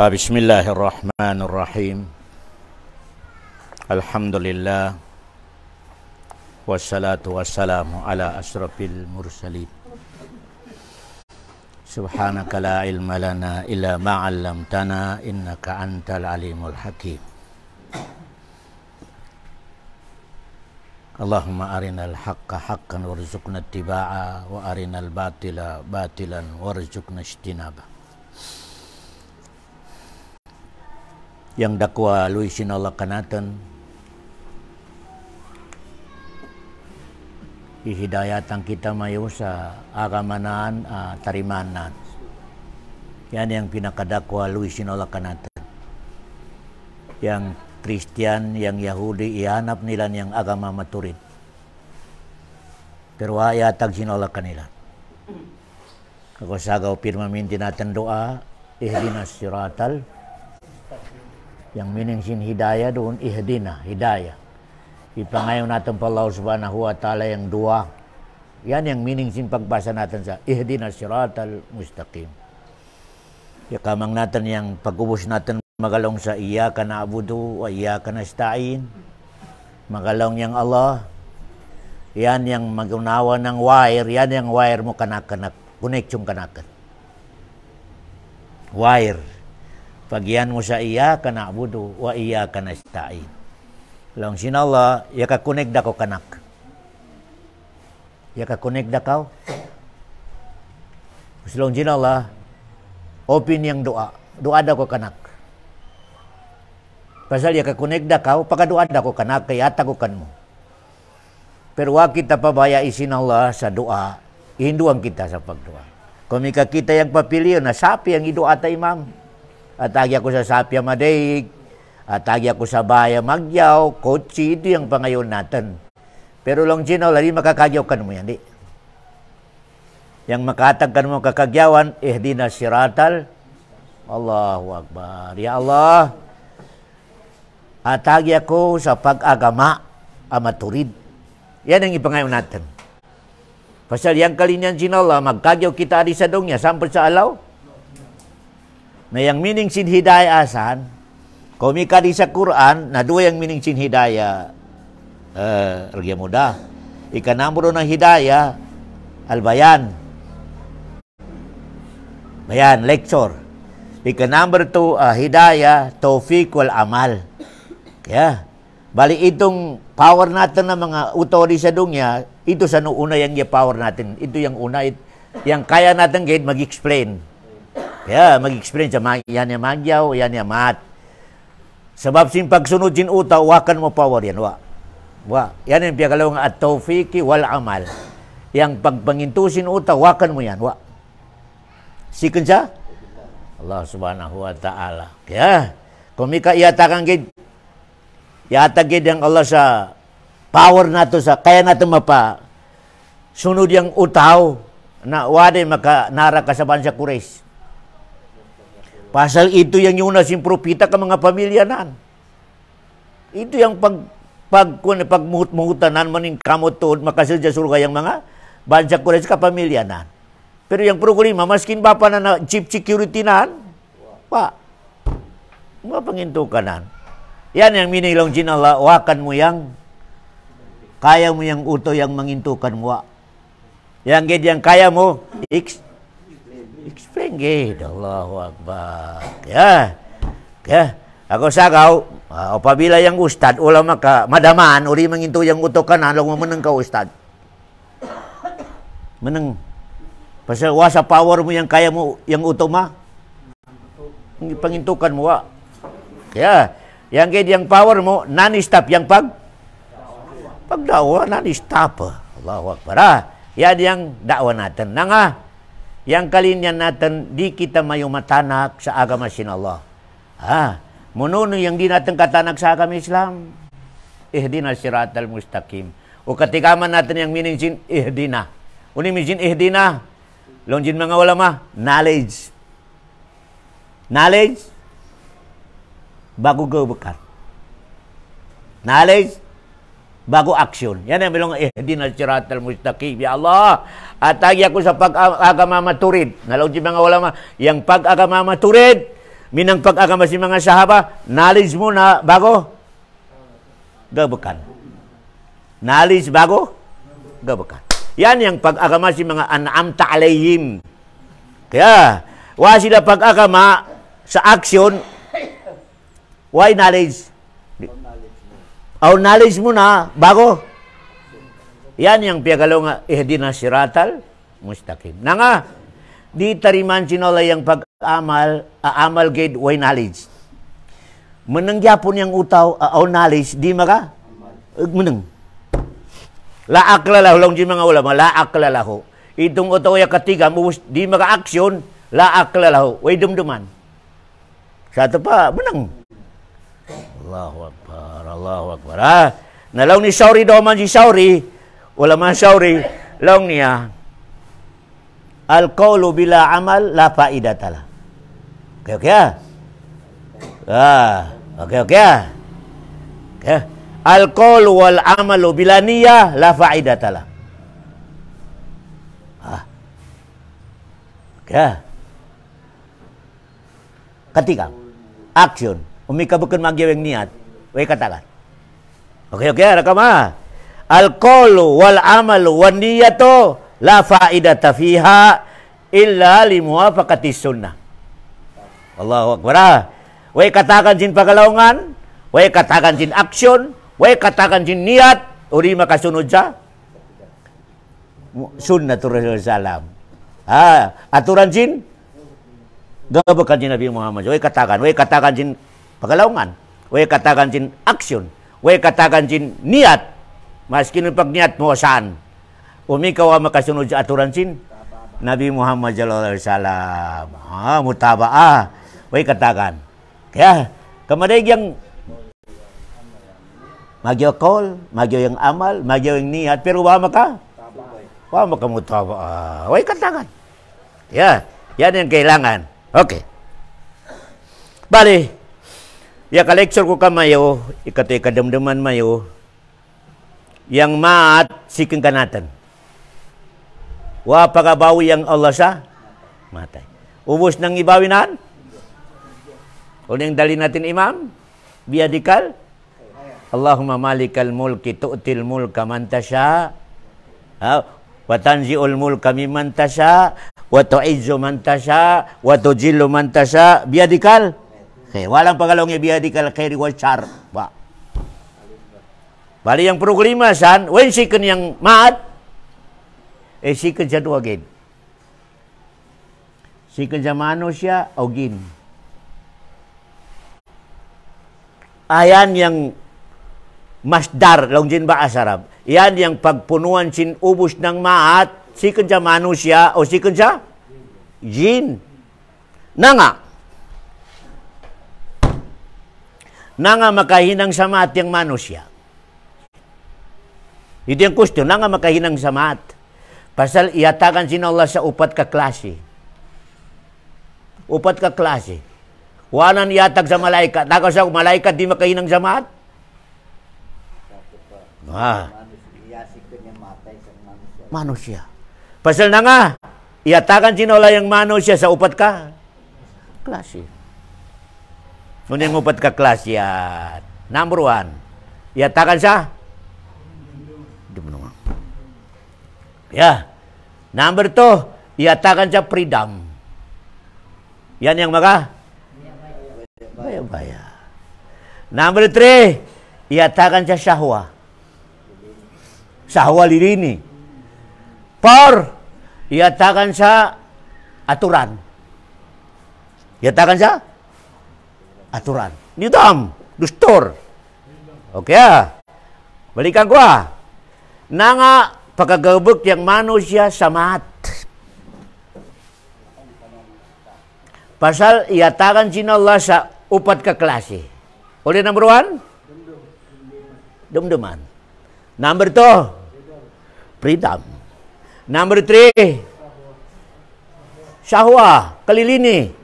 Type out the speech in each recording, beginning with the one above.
Bismillahirrahmanirrahim. Alhamdulillah. Wassalatu wassalamu ala asrafil mursalin. Subhanaka la ilma lana illa ma'allamtana innaka antal alimul hakim. Allahumma arinal haqqa haqqan warzuqna ittiba'a wa arinal batila batilan warzuqna ijtinaba. Yang dakwa luisin Allah kanatan hidayatan kita mayu sa agamanaan tarimanan. Yan yang pinakadakwa luisin Allah kanatan. Yang Kristen, yang Yahudi ihanap nila yang agama maturid. Pero ayatag sin Allah kanila. Ako sagaw pirmaminti natin doa ihdinas siratal. Yang meaning sin hidayah doon ihdina, hidayah. Ipangayon natin pa Allah subhanahu wa ta'ala yang dua. Yan yang meaning sin pagbasa natin sa ihdina siratal mustaqim. Kamang natin yang pagubos natin magalong sa iyyaka na'budu wa iyyaka nasta'in. Magalong yang Allah. Yan yang magunawa ng wire. Yan yang wire mo kanak-kanak. Connection kanakan. Wire. Pagyan mo sa iyyaka na'budu wa iyyaka nasta'in. Lang sin Allah, ya ka connect ko kanak. Ya ka connect kau. Lang sin Allah, open yang doa. Doa ko kanak. Pasal ya ka connect kau, pagkadoa ko kanak, kaya tagukan mo. Pero wa kita pabaya isin Allah sa doa, hinduan kita sa pagdoa. Kung kita yang papiliyo na sapi ang idoa ta imam. Atagi ako sa sapya madaig, atagi ako sa baya magyaw, kotsi, ito yung pangayon natin. Pero lang sino, lali makakagyaw ka mo yan, di. Yang makatag ka mo kakagyawan, ihdina siratal, Allahu Akbar. Ya Allah, atagi ako sa pag-agama, amaturid. Yan ang ipangayon natin. Pasal yang kalinyan sino Allah, magkagyaw kita di sa dongya, sampel sa alaw, na yang meaning sin hidayah asan, komika di sa Quran, na dua yang meaning sin hidayah, regya mudah. Ikanamuro ng hidayah, al-bayan. Bayan, lecture. Number 2, hidayah, taufiq wal amal. Kaya, bali itong power natin ng mga utori sa dunya, ito sa una yang power natin. Ito yung una, yang kaya natin gate mag-explain. Kaya mag-explain sa yan yung magyaw, yan yung mat. Sebab sin pagsunod sin uta, wakan mo power yan. Wa. Yan yung piyakalaw nga at tawfiki wal amal. Yang pagpangintusin uta, wakan mo yan. Wa. Sikan siya? Allah subhanahu wa ta'ala. Kaya, kung mika iatakan gid, iatagid yang Allah sa power nato sa, kaya natin mapa, sunod yung utaw, na wade maka nara kasaban sa Quraysh. Pasal itu yang yunas yung propita ka mga pamilyanan. Itu yang pagmuhut-muhutanan maning kamot tuod makasilja surga yang mga bansa Quraysh ka pamilyanan. Pero yang problema, maskin bapa na chief security nan, pa, mga pangintukanan. Yan yang minilong jin Allah, wakan mo yang, kaya mo yang uto yang mangintukan mo. Yang gid yang kaya mo, explain gid. Allahu Akbar. Ya. Ako sagaw, apabila yang ustad, ulang maka madaman, uri mangintu yang utokan, alang mo menang ka ustad. Menang. Pasal wasa power mo yang kaya mo, yang utoma. Pangintukan mo. Ya. Yang gid yang power mo, non-stop yang pagdawa, non-stop. Allahu Akbar. Yan yang dakwa natin. Nanga, yang kalinyan natin, di kita mayumatanak sa agama sin Allah. Mununo yang di natin katanak sa agama Islam. Ihdina siratal mustaqim. O katikaman natin yang meaning sin ihdina. Uni min sin ihdina. Longjin mga ulama, knowledge. Knowledge, bago bekan. Knowledge, bago action. Yan ang bilong ihdina siratal mustaqim. Ya Allah, atagi ako sa pag-agama maturid. Nalong mga ulama, yang pag-agama maturid, Minang pag-agama si mga sahaba, knowledge mo na bago? Gabukan. Knowledge bago? Gabukan. Yan yung pag-agama si mga an'amta alayhim. Kaya, wa sila pag-agama sa aksyon, why knowledge? Our knowledge mo na bago? Yan yung piyagalo nga, ihdina siratal, mustaqim. Na nga, di tariman sinolay yung pag-amal, amal gate, why knowledge? Menanggapon yung utaw, our knowledge, di maka? Menang. Laak lalahu, long di mga ulama, laak lalahu. Itong utaw yung katiga, di maka aksyon, laak lalahu, way dumduman. Sa ito pa, menang. Allahu Akbar, Allahu Akbar. Nalaw ni Sauri daw man si Sauri, wala man Sauri, law niya, al-qawlu bila amal, la faidatala. Okay, okay. Okay, okay. Okay. Al-qawlu wal amalu bila niyah, la faidatala. Okay. Ketika action, umikabukan magyaweng niat, way katakan. Okay, okay, rakam al-qawlu wal amalu wan niyatu la faidata fiha illa limuwafaqati sunnah. Allahu Akbar. Way katakan sin pagalaungan, way katakan sin aksyon, way katakan sin niat, uri makasunod sa sunnatur Rasul salam. Aturan sin gabakan sin Nabi Muhammad. Way katakan sin pagalaungan, way katakan sin aksyon, way katakan sin niat. Maskin pag niat mo saan? Umikaw makasunod sa aturan sin Nabi Muhammad sallallahu alaihi wasallam. Mutaba'ah. Way katakan. Kaya, kamaday yang magyo call, magyo yung amal, magyo yung niat, pero wama ka mutaba'ah. Way katakan. Ya, yan yung kailangan. Okay. Bali, ya ka-lecture ko kamayo, ikato'y kadamdaman mayo, yang maat sikin kanatan. Wa pagabawi yang Allah sa matay. Ubos nang ibawinan? O nang dali natin imam? Biadikal? Allahumma malikal mulki tu'til mulka man tasha. Wa tanzi'ul mulka mimman tasha. Wa tu'izzu man tasha. Wa tujillu man tasha. Biadikal? Okay, walang pagalongnya biadikal khairi wal syar. Bali yang problema san, when siken yang maat, siken siya duwagin. Siken siya manusia, ogin. Ayan yang masdar, longjin ba asarab. Yan yang pagpunuan sin ubus ng maat, siken siya manusia, o siken siya jin. Nanga makahinang sa maat yung manusia. Itu yang question, nga makahinang sa maat. Pasal iatakan sin Allah sa upat ka klase. Upat ka klase. Wanan iatag sa malaikat. Nakaw sa malaikat di makahinang sa maat? Manusia. Pasal na nga, iatakan sin Allah yung manusia sa upat ka klase. Ngunit yung upat ka klase yan. Number one, iatakan sa ya. Number 2, iatakan siya freedom. Yan yang maka baya-baya. Number 3, iatakan siya syahwa. Syahwa lirini. 4, iatakan siya aturan. Iatakan siya aturan. Nidam, dustur. Okay balikan ko Nanga pagkagabok yang manusia sa maat. Pasal iatakan sin Allah sa upat ka klase. Oleh number 1? Dumduman. Number 2? Freedom. Number 3? Syahwa, kalilini.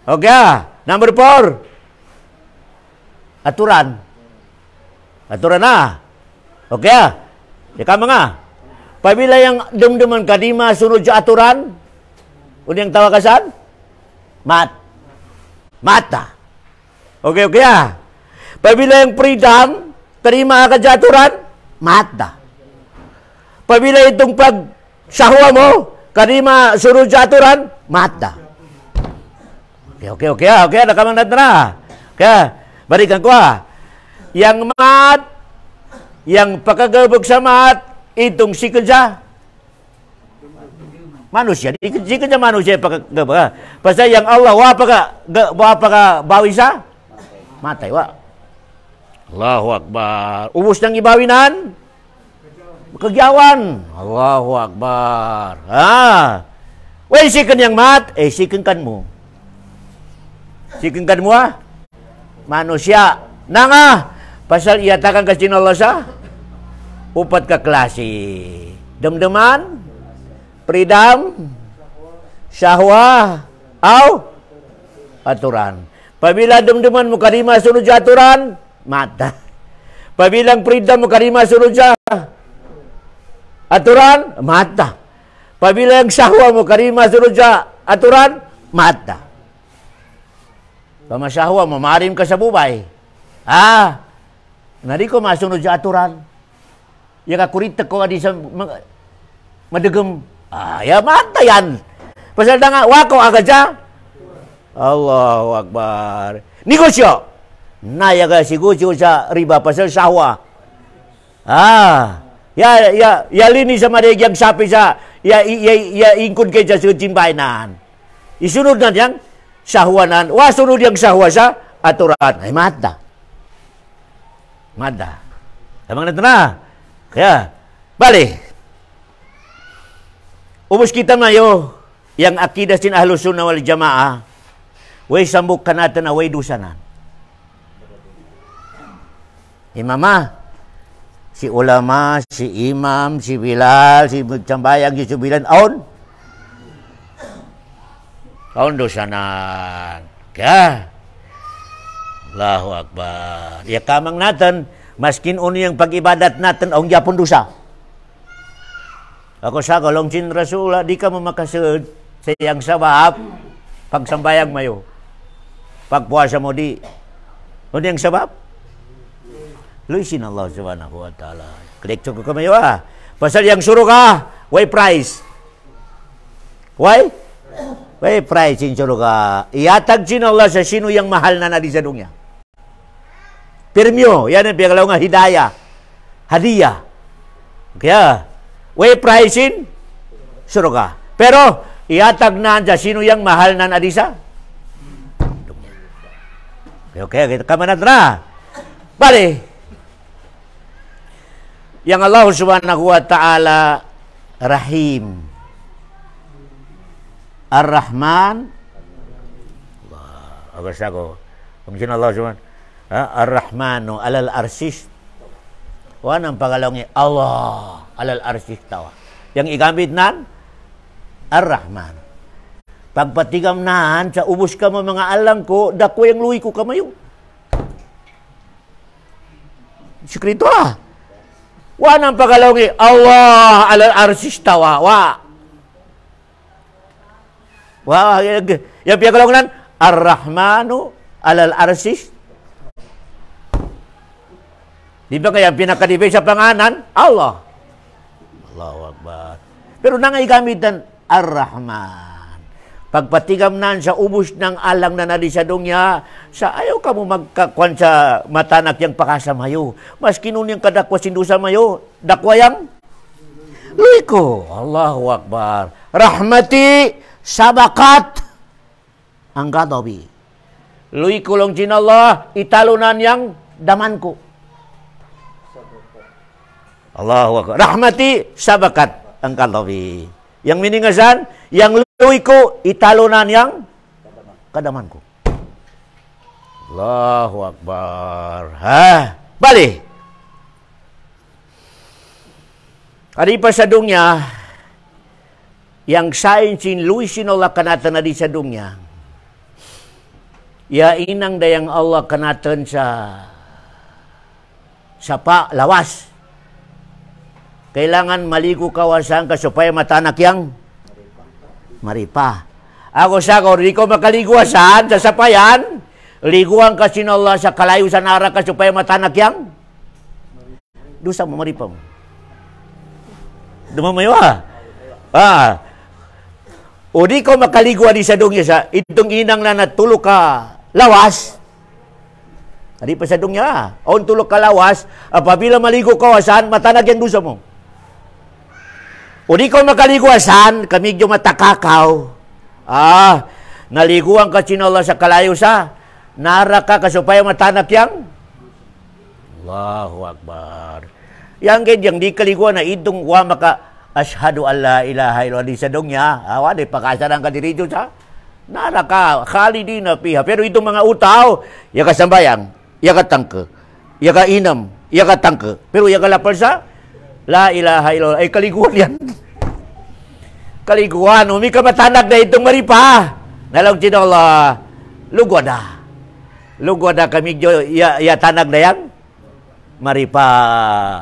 Okay. Number 4? Aturan. Aturan na. Okay. Ika mga, pabila yang dumduman ka di masunod sa aturan, unyang tawagasan, mat. mata. Okey, okey ah. Apabila yang freedom, terima kejaturan, mata. Apabila itong pag syahwa mo, terima suruh jaturan, mata. Okey, ada kamang natara. Okey, barikan ko ah. Yang mat, yang pakagabag sa mat, itong si kerja manusia. Si kerja manusia pakagabag. Pasal yang Allah, wapa ka bawi sa? Matay, wa. Allahu Akbar. Ubus ng ibawinan, kagyawan. Allahu Akbar. Well, sikan yang mat, sikan kan mo. Sikan kan mo manusia. Nanga, pasal iyatakan kasi ng Allah sa upat ka klase. Damdaman, freedom, syahwa, aturan. Pabila damdaman mo karima sunod sa aturan, mata. Pabilang freedom mo karima sunod sa aturan, mata. Pabilang syahwa mo karima sunod sa aturan, mata. Pamasyahwa mo, marim ka sa bubay. Nari ko masunod sa aturan. Yang kurita ko adi sa madagam. Ya mata yan. Pasal nga, wako agad siya. Allahu Akbar. Negosyo. Nayaga sigusyo sa riba pasal sahwa. Ya lini sa madagyang sapi sa ya ingkod kay sa jimbainan. Isunod na yang sahwanan. Sunod yang sahwa sa aturan. Ay mata. Mata. Tamang na ito na. Kaya, bali. Ubus kita mayo yang akidah sin Ahlus Sunnah wal Jamaah. Way sambuk kanatan na way dusanan. Imamah, si ulama, si imam, si Bilal, si Cambayang, si Subilan, aun dosanan. Kaya, Allahu Akbar. Ya kamang natin, maskin uni yang pag-ibadat natin, ang yapon dosa. Ako sa kalong sin Rasula, di ka mamakasud sa iyang sabab, pagsambayang mayo. Pagpuasa mo di. Ano yung sabab? Luisin Allah subhanahu wa ta'ala. Kolektor ko kamayo Pasal yang suruh ka, way price. Way price in suruh ka. Iatag sin Allah sa sino yang mahal na di sa dunya. Pirmyo, yan ang piyagalaw nga hidayah. Hadiah. Kaya, way price in suruh ka. Pero, iatag na sa sino yang mahal na di sa dunya. Okay, kita kamanat na. Bali, yang Allah subhanahu wa ta'ala Rahim, Ar-Rahman, agak sago. Kung Allah subhanahu Ar-Rahmanu alal arsis. Wanang pagalawang Allah alal arsis tawa. Yang igamit nan Ar-Rahman. Pagpatigam nahan sa ubos ka mo mga alang ko, dako yung luwi ko kamayo. Sikrito Wanang pagalawang Allah alal arsis tawa. Yang piyagalaw nan Ar-Rahmanu alal arsis. Di ba kaya pinakadibay sa panganan? Allah. Allahu Akbar. Pero nangay gamitan Ar-Rahman. Pagpatigam nan sa ubos ng alang na nadi sa dunya, sa ayaw ka mo magkakwan sa matanak yang pakasamayo. Mas kinun yung kadakwa sindusa mayo, dakwa yang luy ko. Allahu Akbar. Rahmati sabakat ang gadabi. Luy ko lang sin Allah, italunan yang daman ko. Allahu Akbar. Rahmati sabakat ang gadabi. Yang miningasan, yang luy ko, italunan yang kadaman ko. Allahu Akbar. Bali. Ari pa sa dunya, yang sain sin luy sinola kanatan na di sa dunya, ya inang dayang Allah kanatan sa lawas. Kailangan maligo kawasan ka supaya matanak yang maripa. Ako sagor, di ko makaligwasan sa sapayan. Liguan ka sinala sa kalayo sa naraka supaya matanak yang dusa mo maripam. Dumamayo o di ko makaligwa di sa dungya sa itong inang na natulog ka lawas. Adi pa sa dungya. On tulog ka lawas, apabila maligo ka wasan, matanag yan dusa mo. O di ko makaligwasan, kamigyo matakakaw. Naliguan ka sinala sa kalayo sa naraka ka supaya matanak yang Allahu Akbar. Yang yang di kaliguan na itong wa maka ashhadu an la ilaha illallah di sadong niya. Di pakasaran ka diri sa naraka khalidina fiha. Pero itong mga utaw, ya ka sambayang, ya ka tangke, ya ka inam, ya ka tangke. Pero ya ka lapar sa la ilaha illallah. Ay kaliguan yan. Kaliguan, umi ka matanak na itong maripa. Nalang Allah, lugwada. Lugwada kami ya tanag na yan. Maripa.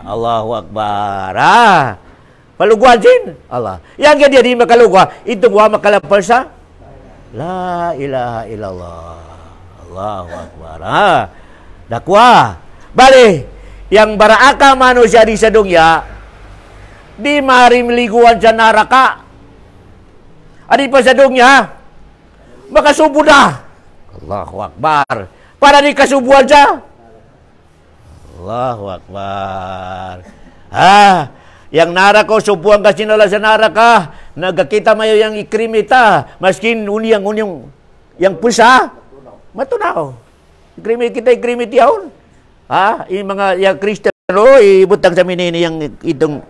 Allahu Akbar. Palugwan sin. Allah. Yang dia di makalugwa, itong wa makalapal sa la ilaha illallah. Allahu Akbar. Dakwa. Bali, yang baraaka manusia di sadungya, di marim liguan sa naraka. Adi pa sadungya, makasubo na. Allahu Akbar. Para di kasubuan siya. Allahu Akbar. Yang naraka, subuan ka sinala sa naraka, nagkakita mayo yung ikrimita, maskin unyang yang pusa, matunaw. Ikrimit kita, ikrimit yaon. Yung mga, yung Kristiyano, ibutang sa minini yung itong,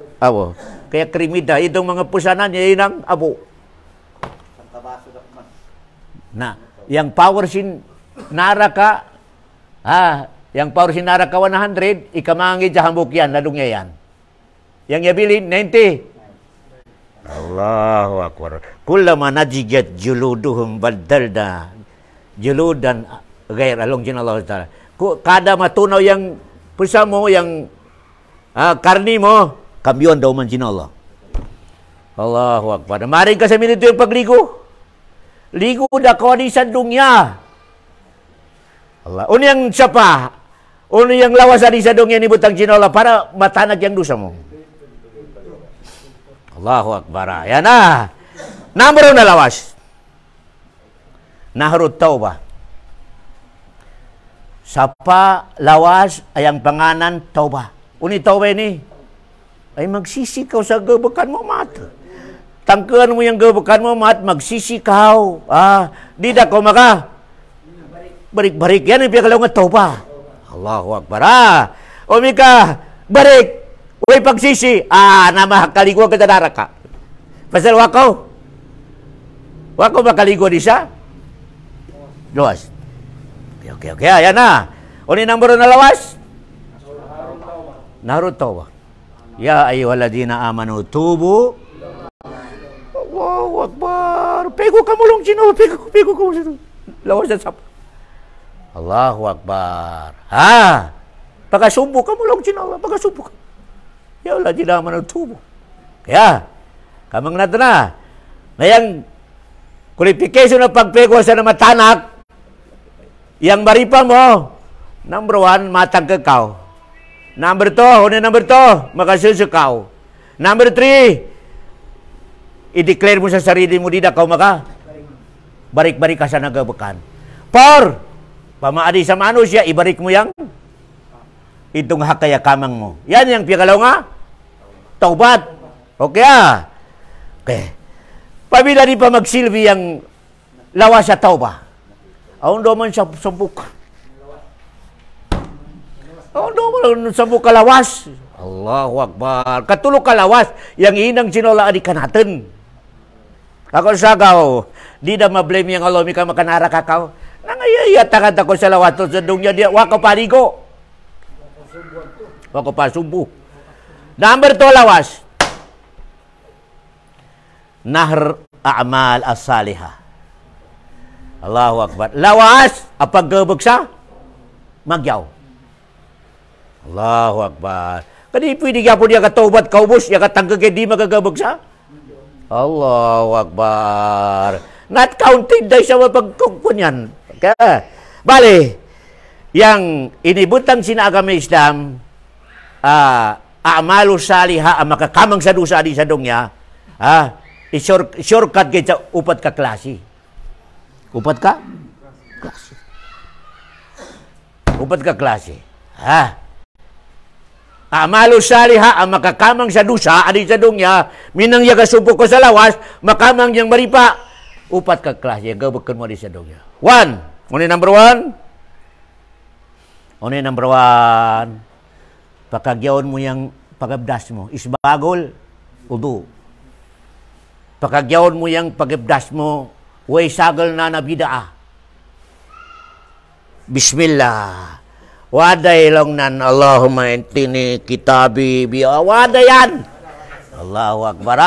kaya krimita, itong mga pusanan, yung inang abo. Yang power sin naraka, yang power sin naraka 100, ikamangid sa hambuk yan, nadungya yan. Yang yabilin, 90. Allahu Akbar. Kullama najigat juluduhum baddalna juludan gair along jin Allah Ta'ala. Kada matunaw yang pusa mo, yang karni mo, kamyon daw man jin Allah. Allahu Akbar. Maring ka sa minito yung pagligo. Ligo da ko di sa dunya. Allah. Unyang sapa. Unyang lawas di sa dunya ni butang jinola para matanag yang dosa mo. Allahu Akbar. Yan na. Number na lawas. Nahrut tauba. Sapa lawas ay ang panganan tauba. Uni tauba ini ay magsisikaw sa gabakan mo mata. Tangkuan mo yung gabakan mo, magsisikaw. Di da ko maka. Barik-barik. Yan yung pinakalaw nga tauba. Allahu Akbar. Umi ka, barik. Uy, pagsisi. Namahakaligwa ka tanara ka. Pasal wakaw. Wakaw makaligwa di siya. Luwas. Okay. Ayan na. Uni number na lawas? Nahrut tauba. Ya ayyuhalladina amanu tubu. Allahu Akbar. Pego ka mulong sino. Pego ka mulong sino. Lawas na sap. Allahu Akbar. Pagkasubo ka mulong sino. Pagkasubo ka. Ya Allah, di naman ang tubo. Kaya, kamang nato na. Ngayang qualification ng pagpego sa namatanak, yang maripa mo, number 1, matang kakaw. Number 2, makasusukaw. Number 3, i-declare mo sa sarili mo, di na ka maka. Barik-barik ka sa nagabakan. 4, pamaadi sa manusia, ibarik mo yang itong hakaya kamang mo. Yan yung pikalaw nga. Taubat. Okay Okay. Pabila di pa magsilbi yung lawas sa tauba. Aun do man sa sambuk. Aun do man sambuk ka lawas. Allahu Akbar. Katulog ka lawas. Yang inang sinola adi ka natin. Ako sagaw. Di na mablame yung alomi ka makanara kakaw. Nangayayatakat ako sa lawas. Sa dunya di. Waka parigo. Wako pa subuh. Number 2 lawas. Nahr a'mal as-salihah. Allahu Akbar. Lawas apag gabagsa magyaw. Allahu Akbar. Kadi pwede gyapon dia kataubat kaubos ya katanggag di magagabagsa. Allahu Akbar. Not counted dahil sa mapagkukunyan. Kaya, bali, yang inibutang sinagama Islam, a'malu saliha, makakamang sa dusa di sa dungya, shortcut kayo sa upat ka klase. Upat ka? Klase. Upat ka klase. A'malu saliha, makakamang sa dusa di sa dungya, minang yaga subok ko sa lawas, makamang yang maripa, upat ka klase, gabakan mo di sa dungya. One, number one, pakagyaon mo yung pagabdas mo. Isbagol, udu. Pakagyaon mo yung pagabdas mo, way sagal na nabidaa. Bismillah. Waday lang nan, Allahumma intini kitabi biya. Waday yan. Allahu Akbar.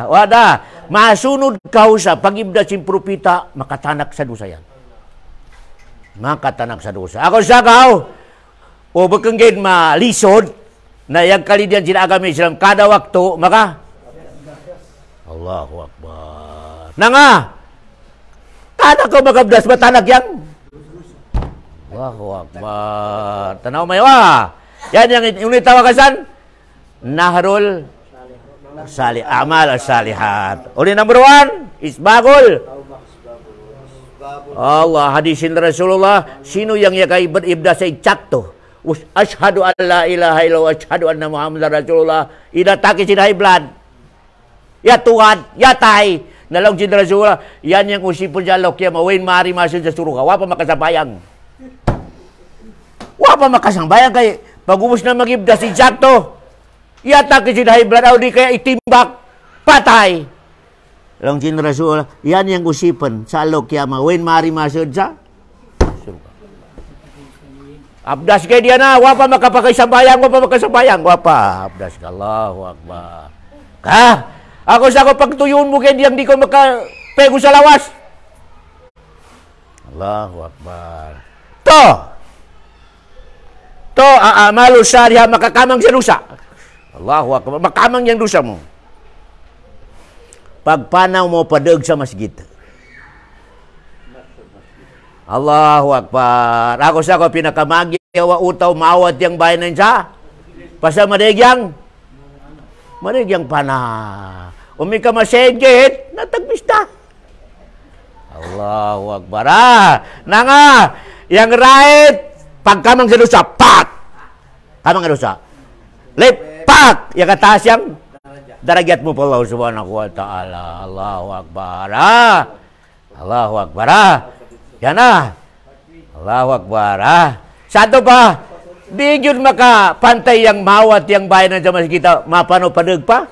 Wada. Masunod ka sa pagibdas yung propita, makatanak sa dosa yan. Makatanak sa dosa. Ako sa kao, o bakangin malisod, na yung kalidian sinagami Islam, kada waktu, maka, Allahu Akbar. Nga, kada ko magabdas, matanak yan. Allahu Akbar. Tanaw mayo yan yung itawagasan, Nahrul Amal Salihat. Uli number one, isbagol. Allah, hadisin Rasulullah, sino yang yakay ibda sa itsakto? Ashhadu an la ilaha illallah, ashhadu anna Muhammadar Rasulullah, idataki sin high blood. Ya Tuhan, ya tay, nalang sin Rasulullah, yan yung usipon siya lokya, mawin mari masud sa suruga, wapa makasabayang. Wapa makasabayang kay, pag-ubos na mag-ibda sa itsakto, iatake sin high blood, o di kaya itimbak, patay. Lang sin Rasul, yan yung usipan sa alok yama. When mari masud sa abdas kay dia na, wapa makapakaisabayang, wapa. Abdas ka, Allahu Akbar. Ako sa ko pagtuyon mo kay diyang di ko makapego sa lawas. Allahu Akbar. To, a'malu saliha, makakamang sa dusa. Allahu Akbar, makamang yung dusa mo. Pagpanaw mo padug sa masjid. Allahu Akbar. Ako sa ko pinakamagi wa utaw maawat yang bayan sa pasa madegyang pana. Umi ka masegit natagbista. Allahu Akbar. Nanga yang right pagkamang sa dosa pat. Kamang dosa. Lepak yang atas yang darajat mo pa Allah subhanahu wa ta'ala. Allahu Akbar. Allahu Akbar. Yan na. Allahu Akbar. Sado pa, di yun makapantay yang mawat yang bayan sa mas kita, mapano padug pa?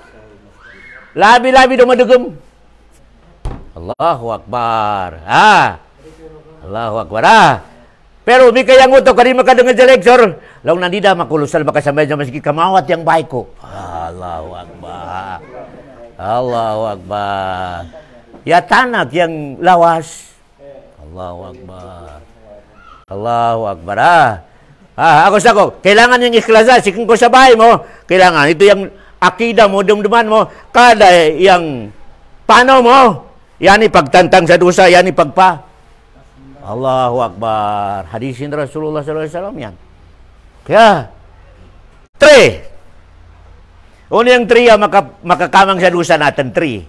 Labi-labi do madugum. Allahu Akbar. Allahu Akbar. Pero may kayang uto, kani makadungan sa lecture, lang nandida makulusal makasambay sa masjid, kamawat yang bahay ko. Allahu Akbar. Allahu Akbar. Ya tanak yang lawas. Allahu Akbar. Allahu Akbar. Ako sa ko, kailangan yung ikhlasa, siking ko sa bahay mo, kailangan, ito yung akida mo, dumduman mo, kada yung paano mo, yan pagtantang sa dosa, yan pagpa. Allahu Akbar. Hadisin Rasulullah SAW yan. Kaya, 3. Una yung 3 makakamang sa dosa natin, 3.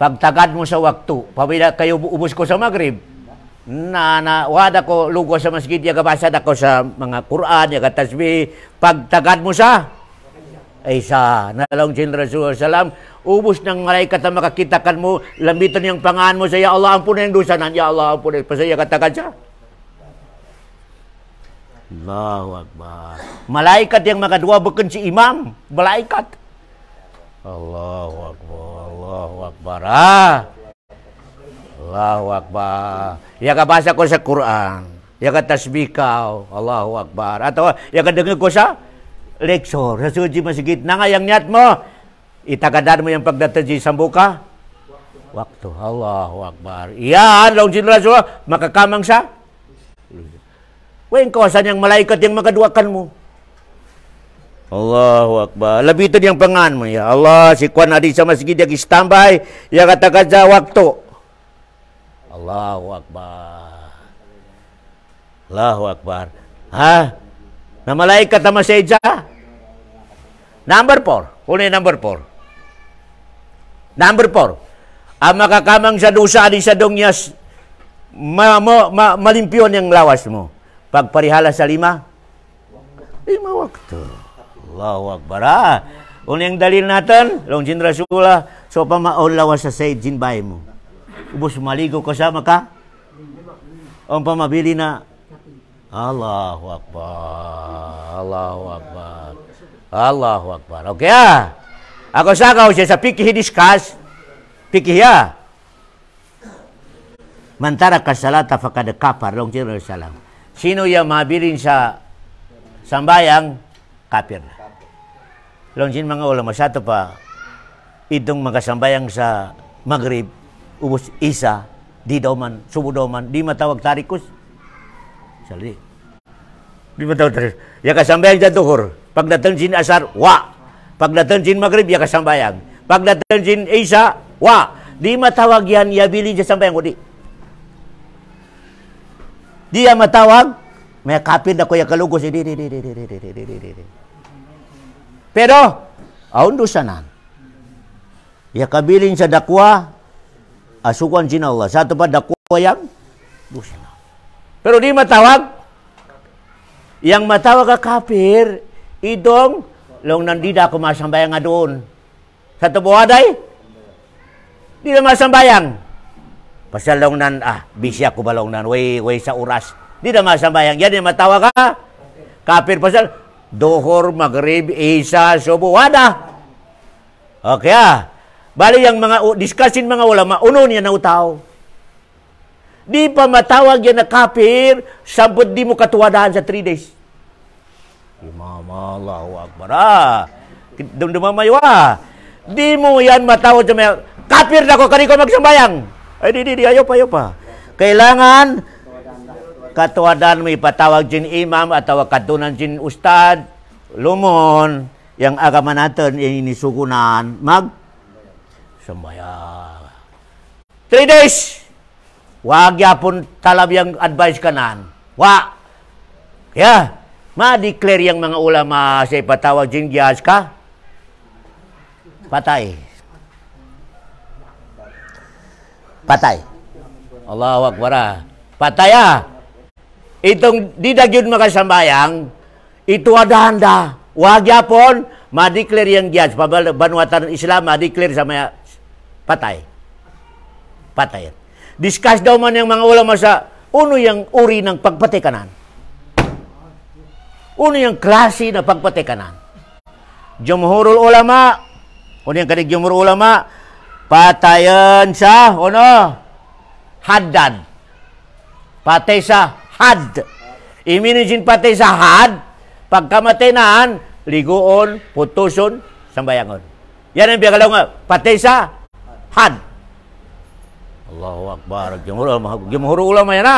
Pagtagad mo sa waktu, pabila kayo ubos ko sa Maghrib, wada ko lugo sa masjid, yagabasad ako sa mga Quran, yagatasbih, pagtagad mo sa isa, nalong sin Rasulullah SAW, ubos ng malaikat na makakitakan mo, lambitan yung pangaan mo sa Ya Allah, ampunan yung dosa nan, Ya Allah, ampunan, pasaya katagad siya. Allahu Akbar. Malaikat yang makadua bukan si imam, malaikat. Allahu Akbar, Allahu Akbar. Allahu Akbar. Ya kabasa ko sa Quran, ya katasbih kau, Allahu Akbar. Atau ya kadengeg ko sa lecture, sa suji masjid, na nga yang niat mo, itagadan mo yung pagdatan sa sambuka, waktu. Allahu Akbar. Yan, long sin Rasulullah, makakamang sa wen kawasan yang malaikat yang makaduakan mo. Allahu Akbar. Labitan yang pangan mo. Ya Allah, si Kwan adi sa masjid yang istambay, ya katakan sa waktu. Allahu Akbar. Allahu Akbar. Ha? Na malaikat na maseja. Number 4. Una number 4. Number 4. Ang makakamang sa dosa di sa dongnyas malimpiyon yung lawas mo. Pagparihala sa 5 waktu. Allahu Akbar. Unang dalil natin, Longjin Rasulullah, so pamaon lawas sa Sayyid Jinbay mo. Ubus maligo kasama ka? Ang pamabili na, Allahu Akbar. Allahu Akbar. Allahu Akbar. Okay Ako sakaw siya sa pikih discuss. Pikih Mantara kasalata fakada kapar. Longjin Rasulullah. Sino yung mabilin sa sambayang? Kapir. Longjin mga ulama, satu pa, itong mga sambayang sa Maghrib, ubos isa, di daw man, subo daw man, di matawag tarikus. Sali. Di matawag tarikus. Ya kasambayang sa duhur. Pag natansin asar, wa. Pag natansin Maghrib, ya kasambayang. Pag natansin isa, wa. Di matawag yan, ya bilin sa sambayang ko di. Di ya matawag, may kapir na ko ya kalugos. Pero, aun dosanan. Ya kabilin sa dakwa, asukan sin Allah. Satu pa dakwa yang dosanan. Pero di matawag. Yang matawag ka kapir, idong, long nandida ako masambayang nga doon. Satu buwaday, di na masambayang. Pasal long nan, bisya ko ba long nan, way sa oras. Di na masambayang. Yan yung matawag ka. Kapir pasal, Dohor, Maghrib, Isa, Subo, wada. Okay Bali yung mga discussion mga ulama, uno niya na utaw. Di pa matawag yan na kapir, sabot di mo katuwadahan sa 3 days. Imam Allahu Akbar. Dumdumayo Di mo yan matawag sa mga, kapir na ko, kaniko magsambayang. Ay di, ayaw pa. Kailangan, katuwadan mo ipatawag din imam atau katunan din ustad lumon yang agama natin inisugunan mag sembayang 3 days wag yapon talab yang advice kanan ma-declare yang mga ulama sa ipatawag din giyas ka patay Allahu Akbar patay Itong di dagyud makasambayang, ito adahanda. Wag yapon, ma-declare yung judge. Banuatan ng Islam, ma-declare sa mga patay. Discuss daw man yung mga ulama sa uno yung uri ng pagpatikanan. Uno yung klase na pagpatikanan. Jumhurul ulama, uno yung kanig jumhurul ulama, patayan sa, haddad. Patay sa had. Iminijin patay sa had, pagkamataynaan, liguon, putuson, sambayangon. Yan ang biyagalaw nga, patay sa had. Allahu Akbar. Jumhur ulama yan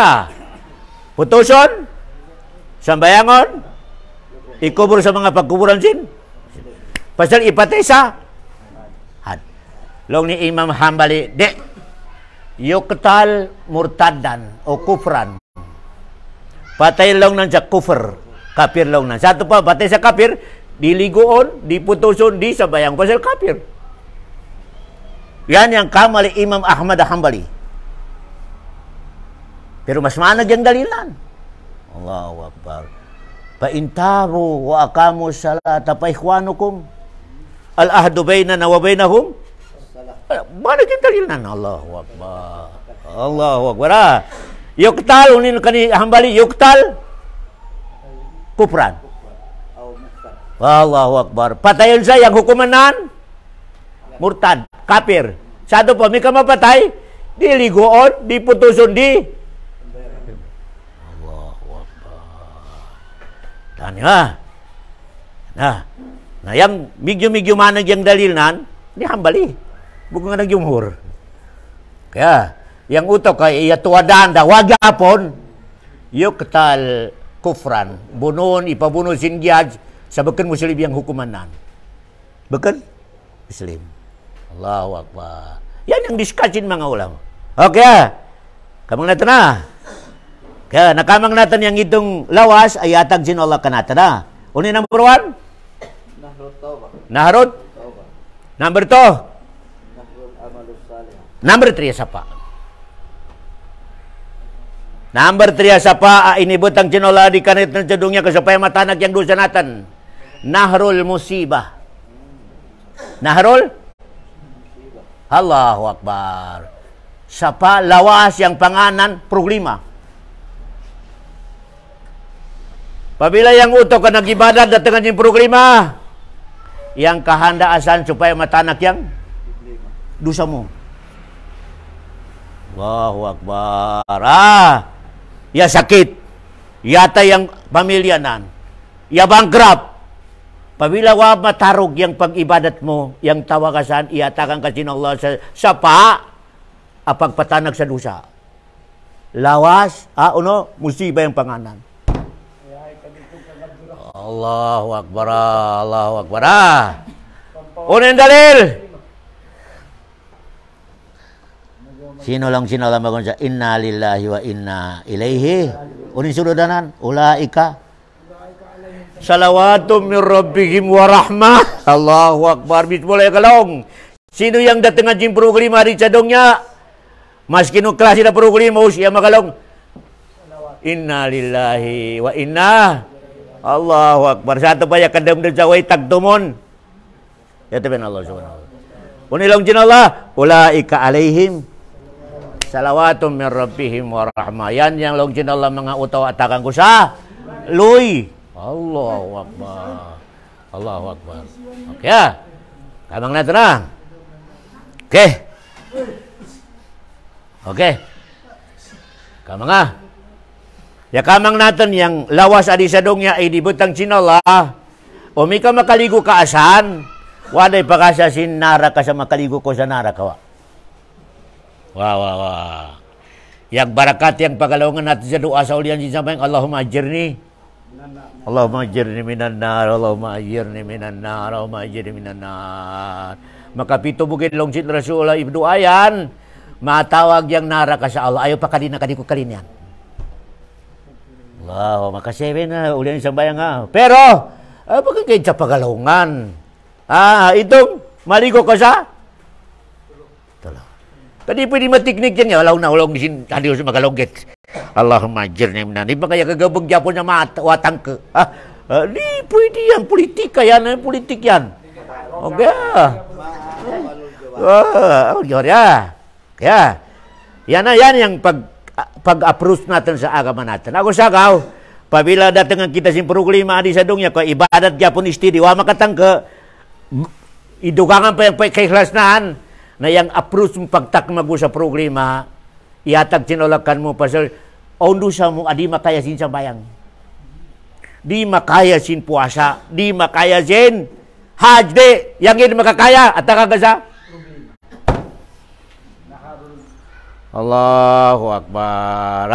Putuson, sambayangon, ikubur sa mga pagkuburan sin. Pasal ipatay sa had. Long ni Imam Hambali, yuktal murtadan o kufran. Patay lang nan sa kufr. Kapir lang nan. Satu pa, patay sa kapir, diliguon, diputuson, di sabayang pasal kapir. Yan yang kamali Imam Ahmad Hambali. Pero mas manag yung dalilan. Allahu Akbar. Paintabu wa akamu salata pa ikhwanukum. Al-ahdu bainana wa bainahum. Manag yung dalilan. Allahu Akbar. Allahu Akbar. Yuktal, unin kani Hambali, yuktal, kufran. Allahu Akbar. Patayon sa yang hukumanan, murtad, kapir. Satu pa, may kamapatay, diliguon, diputuson, Allahu Akbar. Tanya. Na yang medyo manag yang dalil nan, ni Hambali. Bukan nagjumhur. Kaya, yang utok kay iyatuwadan da wagapon yuktal kufran bunon ipabuno sin giyad Sabakan Muslim yang hukumanan. Bekan Muslim. Allahu Akbar. Yan yang diskusin mga ulama. Okay. Kamang natin na. Kaya nakamang natin yang itong lawas ay atag sinolak ka natin na. Uni number 1? Nahrut. Number 2? Number 3 sapa. Number 3 sapa inibot ang chinola di kanit ng jadungnya supaya matanak yang dosa natin. Nahrul musibah. Nahrul? Allahu Akbar. Sapa lawas yang panganan problema. Pabila yang utok ka nag-ibadat datangan yung problema, yang kahandaasan supaya matanak yang dosa mo. Allahu Akbar. Ya sakit. Yata yang pamilyanan. Ya bankrupt. Pabila wa matarog yang pag-ibadat mo, yang tawagasan, iatakan ka Allah sa pagpatanag sa dusa. Lawas, musibah yang panganan. Allahu Akbar, Allahu Akbar. Unin dalil. Sino lang magun sa inna lillahi wa inna ilaihi. Unin surudanan, ulaika salawatum min rabbihim wa rahmah. Allahu Akbar. Bismillah kalong. Sino yang datang ng programa di cadongnya? Mas kinuklase na programa siya makalong. Inna lillahi wa inna. Allahu Akbar. Satu pa ya kadam din sa way tagtumon. Ya tabi Allah subhanahu wa ta'ala. Unilong jinallah, ulaika alaihim salawatum min rabbihim wa rahmah. Yan yang longjin Allah mga utaw atakan ko sa luy. Allahu Akbar. Allahu Akbar. Okay ya. Kamang natin na. Okay. Okay. Kamang nga. Ya kamang natin yang lawas adi sa dongya ay dibutang sinala. O mika makaligo ka asan. Waday pakasya sinara ka sa makaligo ko sa nara kawa. Wah. Yang barakat yang pagalungan natin sa doa sa ulian sinsamayang Allahumma ajirni. Allahumma ajirni minan nar. Allahumma ajirni minan nar. Allahumma ajirni minan nar. Maka pito bukid longsit Rasulullah ibnu ayan. Matawag yang nara ka sa Allah. Ayaw pa kalina kadiko kalinyan. Allah, makasebe na ulian sambayang nga. Pero, pagka kayo sa pagalungan. Itong maligo ka sa tadi pwede matiknik yan niya. Wala gisin tadi sa magalogget. Allahumma ajirni minan. Di ba kaya kagabag yapon na watang ka? Di pwede yan. Politika yan. Politik yan. Okay. Kaya. Yan yang pag-approach natin sa agama natin. Ako sagaw, pabila datangan kita sin problema di sa dungya ko, ibadat yapon istidi. Wa makatang ka, idugangan pa yung kaiklasnahan. Na yang approach mo pagtak magu sa programa, iatag sinolakan mo pasal ondo sa mo adi makaya sin sambayang. Di makaya sin puasa, di makaya sin hajde, yang hindi makakaya at takagasa. Allahu Akbar.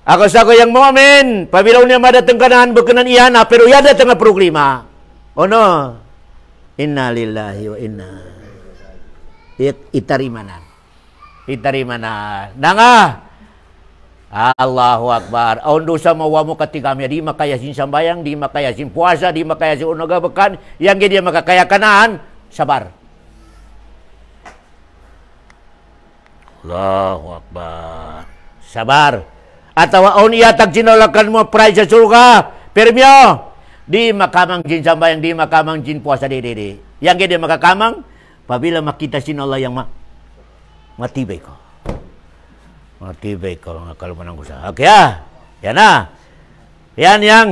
Ako sa ko yang mu'min, pabilaw niya madatang kanan bakanan iyana, pero yada tanga programa. Ono? Inna lillahi wa inna itarimanan. Nanga. Allahu Akbar. Ondo sa mawa mo katigami, di makaya sin sambayang, di makaya sin puasa, di makaya sin unagabakan, yang dia makakaya kanaan, sabar. Allahu Akbar. Sabar. Atawa on iatag sinolakan mo prize sa surga. Permyo. Di makamang jin sambayang, di makamang jin puasa di. Yang dia makakamang, pabila makita sin Allah yang matibay ko. Matibay ko mga kalumanan ko sa. Okay yan na. Yan yang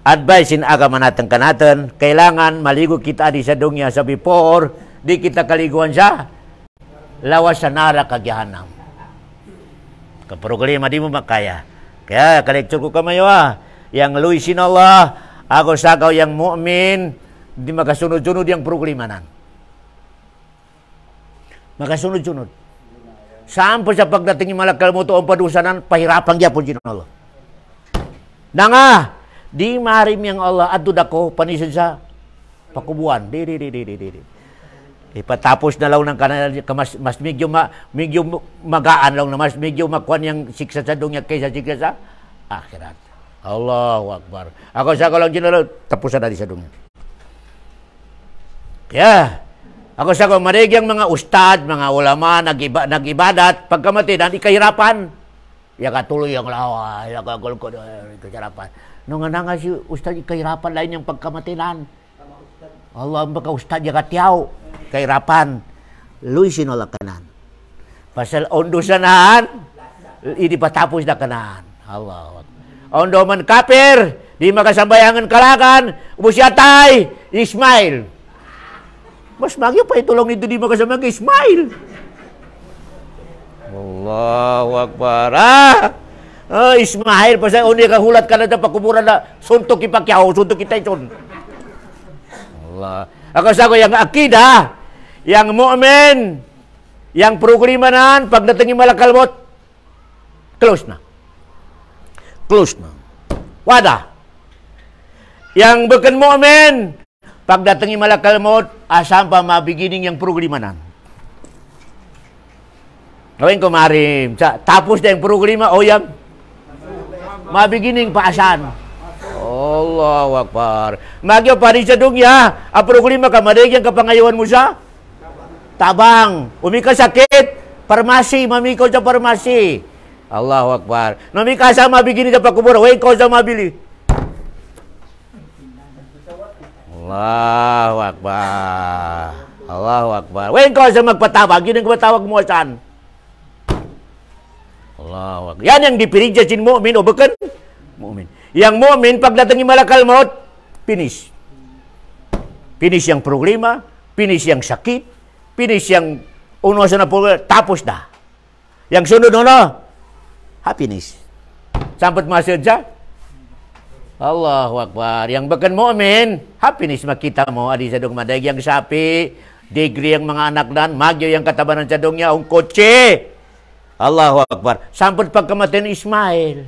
advice in agama natin kanatan. Kailangan maligo kita di sa dungya sa before. Di kita kaliguan sa lawas sa nara kagyahanam. Kaproglema di mo makaya. Kaya kalektur ko kamayo Yang luy sin Allah. Ako sagaw yang mu'min. Di makasunod-sunod yang programanan. Makasunod-sunod. Sampai sa pagdating yung malakal mo to ang padusanan, pahirapang yapon din Allah. Nanga, Di marim yang Allah adu dako panisan sa pakubuan. Di. Ipatapos na lang ng kanal, mas medyo magaan lang na mas medyo makuan yung siksa sa dunya kaysa siksa sa akhirat. Allahu Akbar. Ako sa ko lang ginalo, tapusan na di sa dunya. Kaya, ako sa ko, marigyang mga ustad, mga ulama, nag-ibadat, pagkamati, na di kahirapan. Yakatuloy ang lawa, yakagulko, kahirapan. Nung nga si ustad, kahirapan lain yung pagkamatinan. Allah, baka ustad, yakatyaw. Kahirapan, luisin olah kanan. Pasal ondo sanahan, ini patapos na kanan. Allah. Ondo man kafir, di makasambayangan kalakan, umusyatay, Ismail. Mas magyo pa itulong nito di makasambayangan Ismail. Allahu Akbar. Ismail, pasal ondo kahulat ka na sa pakuburan na suntok ipakyaw, suntok kita ito. Allah. Ako sa ko, yung akida, yang mu'min, yang programanan, pagdating yung malakalmot, close na. Close na. Wada. Yang bukan mu'min, pagdating yung malakalmot, asam pa mabigining yung programanan. Gawin ko marim. Tapos na yung programa, o yang mabigining paasan. Allahu Akbar. Magyo pa rin sa dunya, ang problema ka, marigyan ka pangayawan mo sa tabang. Umika sakit, farmasi, mamikaw sa farmasi. Allahu Akbar. Namika sa mabigini sa pakubura, way ko sa mabili. Allahu Akbar. Allahu Akbar. Way ko sa magpatawag, yun ang patawag mo saan. Allahu Akbar. Yan ang dipirig sa sin mu'min, o bukan? Mu'min. Yang mu'min, pagdating yung malakal maut, finish. Finish yung problema, finish yung sakit, finish yung uno sa napulga, tapos na. Yang sunod happiness. Sampai masuk siya? Allahu Akbar. Yang bukan mu'min, happiness makita mo, adi sa dong madag yang sapi, degree yang mga anak dan, magyo yang katabanan sa dong niya, ang kotse. Allahu Akbar. Sampai pagkamatian Ismail.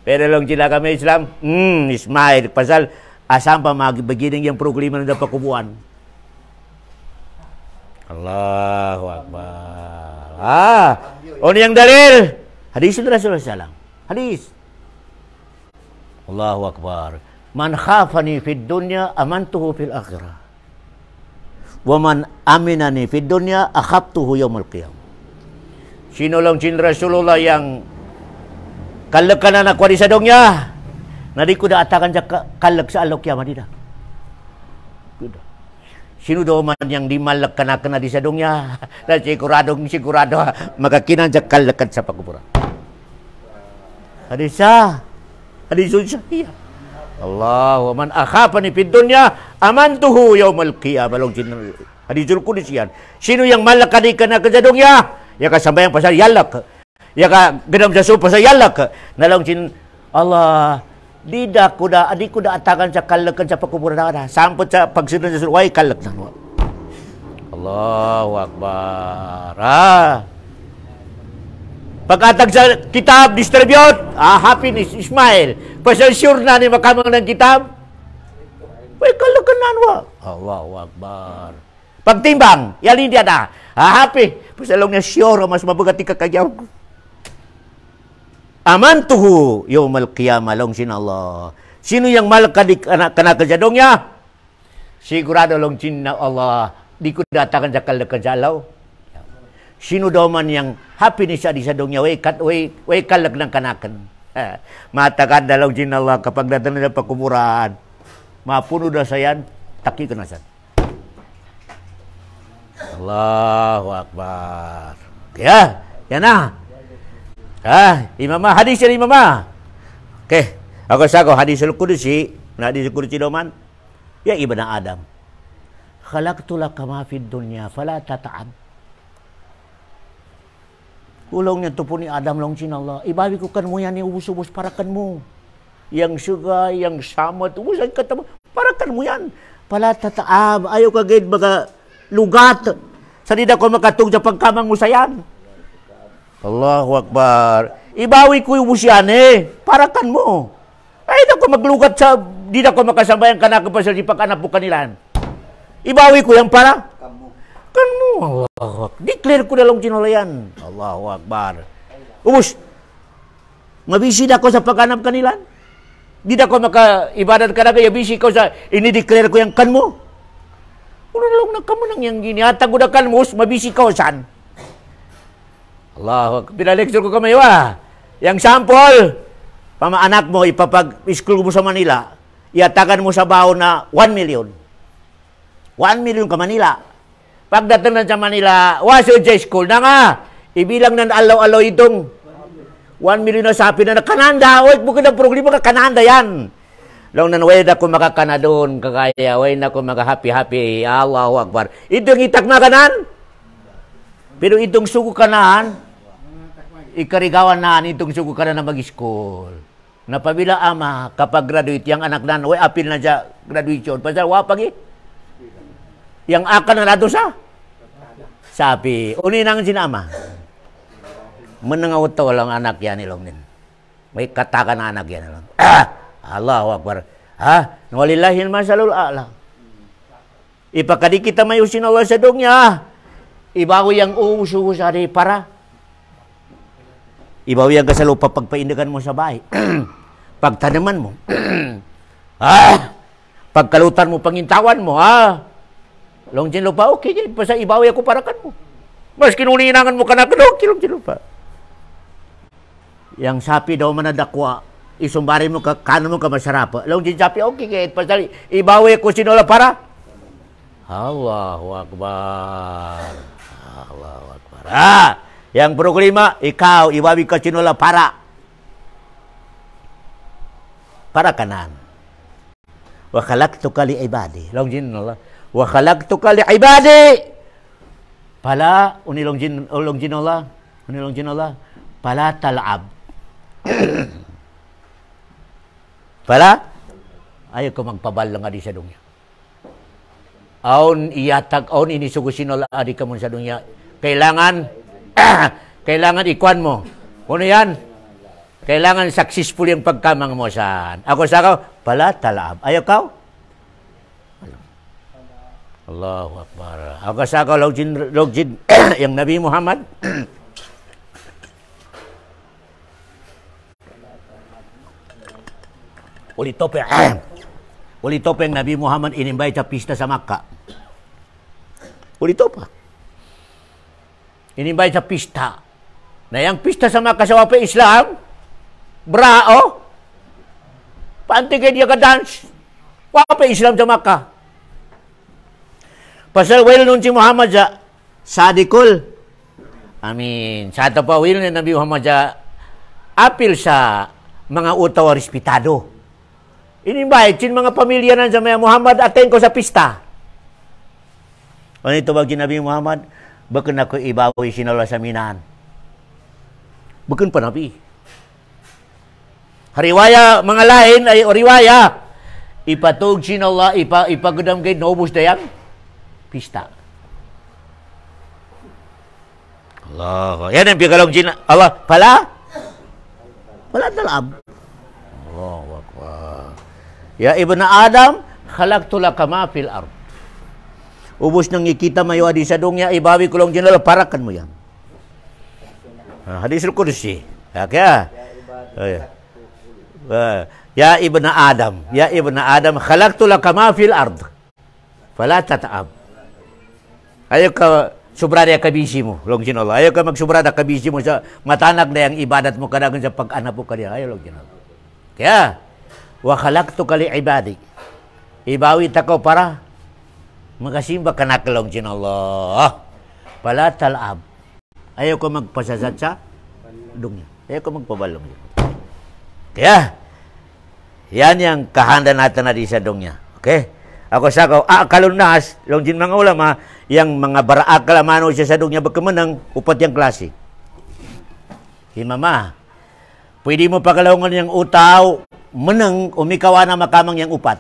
Pero lang sila kami Islam, Ismail, pasal asam pa magbeginning yung problema ng pakubuan. Allahu Akbar. Ano yang dalil? Hadis Rasulullah SAW. Hadis. Allahu Akbar. Man khafani fid dunya amantuhu fil akhirah. Wa man aminani fid dunya akhaftuhu yaumul qiyamah. Sino lang sin Rasulullah yang kalak ka na nakuha di sa dunya, na di ko da atakan sa kalak sa alok kiamat di da. Sino daw man yang di malak ka na di sa dunya, na sigurado, makakinan sa kalakan sa pagkuburan. Hadisa iya. Allah, man akhafani fid dunya, amantuhu yaumal qiyamah. Hadisul qudsi yan. Sino yang malak ka na sa dunya, ya kasambayang pasal yalak. Ya ka gedam sa supa sa yalak nalong sin Allah adi ko da atakan sa kalakan sa pakuburan na sampot sa pagsunod sa way kalak na Allahu Akbar. Pagkatag sa kitab distribute, happiness Ismail. Pasal sure na ni makamang ng kitab. Way kalakan na Allahu Akbar. Pagtimbang, yalin dia na. Happy. Pasalong niya sure mas mabagati ka kagyaw ko. Amantuhu yaumal qiyamah long sin Allah. Sino yang malakadik anak kena kejadong niya? Sigurado long sin Allah di ko datakan sa kalakajalaw. Sino daw man yang happiness di sa dunya way kalag ng kanakan. Matakan na long sin Allah kapag datang na pakumuran. Mapuno na sayan, taki ka na san. Allahu Akbar. Kaya, yan na. Imamah, hadis dari imamah. Okay, aku sago hadisul qudsi, hadisul qudsi doman. Ya ibnu Adam. Khalaqtu laka ma fid dunya fala tata'ab. Ulong niya tupuni Adam long sin Allah. Ibawi ko kan mo yan yung ubus-ubus parakan mo. Yang suga, yang samat, ubusan ka tamo. Parakan mo yan. Fala tata'ab. Ayaw ka gayad baga lugat. Sa di ko makatug sa pagkamang mo sayan. Allahu Akbar. Ibawi ko yung musyan parakan mo. ko maglugat sa, di na ko makasambayan ka na kapasal si pag-anak po kanilaan. Ibawi ko yan para? Kanmo. Allah. Declare ko na lang sinulayan. Allahu Akbar. Ubus. Mabisi na ko sa pag-anak kanilaan. Di na ko maka-ibadat ka na kaya bisi ko sa, ini-declare ko yung kanmo. Ulo lang na kamo nang yung ginihatag ko na kanmos, mabisi ka o saan? Allah. Pinaleksyon ko kamayo Yang sample, pamaanak mo, ipapag-school mo sa Manila, iatagan mo sa baon na 1 million. 1 million ka Manila. Pagdating na sa Manila, waso sa school na nga. Ibilang na alaw-alaw itong 1 million na sapi na kananda. Oy, bukod ang problema ka, kananda yan. Long nanway na ko makakana doon, kakaya, way na ko makahappy-happy. Allahu Akbar. Itong itak na kanan. Pero itong sugo kanan, ikarigawan na itong sugo kanan na mag-school. Napabila ama, kapag graduate, yung anak na, way apil na siya graduation. Pasal wapag yang akan na nato sa sapi. Uni nang sinama. Menengawat lang anak yan ilong din. May katakan na anak yan ilong. Allahu Akbar. Walillahi masalul a'la. Ipakadi kita mayusin Allah sa dunya. Ibawi yang uso sa di para. Ibawi yang kasalo pagpaindagan mo sa bahay. Pagtanaman mo. Pagkalutan mo, pangintawan mo, Long dyan lupa, okay dyan. Basta ibawi ako para kan mo. Mas kinulinangan mo ka na okay long dyan lupa. Yang sapi daw manadakwa, isumbari mo ka, kano mo ka masarap. Long dyan sapi, okay kahit. Basta ibawi ako sinula para. Allahu Akbar. Allahu Akbar. Yang problema, ikaw, ibawi ka sinula para. Para kanan. Wa khalaqtuka li ibadi. Long dyan Allah. Wa khalaqtuka li ibadi. Pala unilong jin Allah. Unilong jin Allah. Pala talab. Pala ayo ko magpabal nga di sa dunya. Aun iyatag aun inisugusin Allah adi ka mo sa dunya. Kailangan ikuan mo. Ano yan? Kailangan successful yung pagkamang mo saan. Ako sa ako, pala talab. Ayo ka? Allahu Akbar. Ako sa ako, logjin, yung Nabi Muhammad. Ulitope yung Nabi Muhammad inimbay sa pista sa Makkah. Ulitope. Inimbay sa pista. Na yung pista sa Makkah sa wapay Islam, brao, paantigay niya ka dance. Wapay Islam sa Makkah. Pasal well nun si Muhammad sa sadikul. Amin. Sa ito pa will na Nabi Muhammad sa apil sa mga utaw respetado. Inimbay, sin mga pamilya na sa mga Muhammad aten ko sa pista. Ano ito bagi Nabi Muhammad? Bakit ako ibawi sinala sa minahan? Bakit pa Nabi? Hariwaya, mga lain ay oriwaya. Ipatug sinala, ipagudam kay nobus dayang pista. Allah. Yan ang pigalong jina. Allah. Pala talab. Allahu Akbar. Ya ibn Adam, khalaqtu laka ma fil ard. Ubos nang ikita mayo adi sa dunya, ibawi ko lang jina parakan mo yan. Hadisul Qudsi. Kaya. Ya ibn Adam, khalaqtu laka ma fil ard. Fala tata'ab. Ayaw ka subrada kabisi mo, Longjin Allah. Ayaw ka magsubrada kabisi mo sa matanag na yung ibadat mo kadagan sa pag-anak mo kanya. Ayaw, Longjin Allah. Kaya, wa khalaqtuka li ibadi. Ibawi tako para magasimba ka na ka, Longjin Allah. Pala talab. Ayaw ko magpasasad sa dunya. Ayaw ko magpabalong. Kaya, yan yung kahanda natin na di sa dunya. Okay? Ako sa ako, kalunas, Longjin mga ulama, yang mga baraak kalamano siya sa dunya bagamanang upat yung klase. Mama, pwede mo pakalawang yung utaw, menang umikawa na makamang yung upat.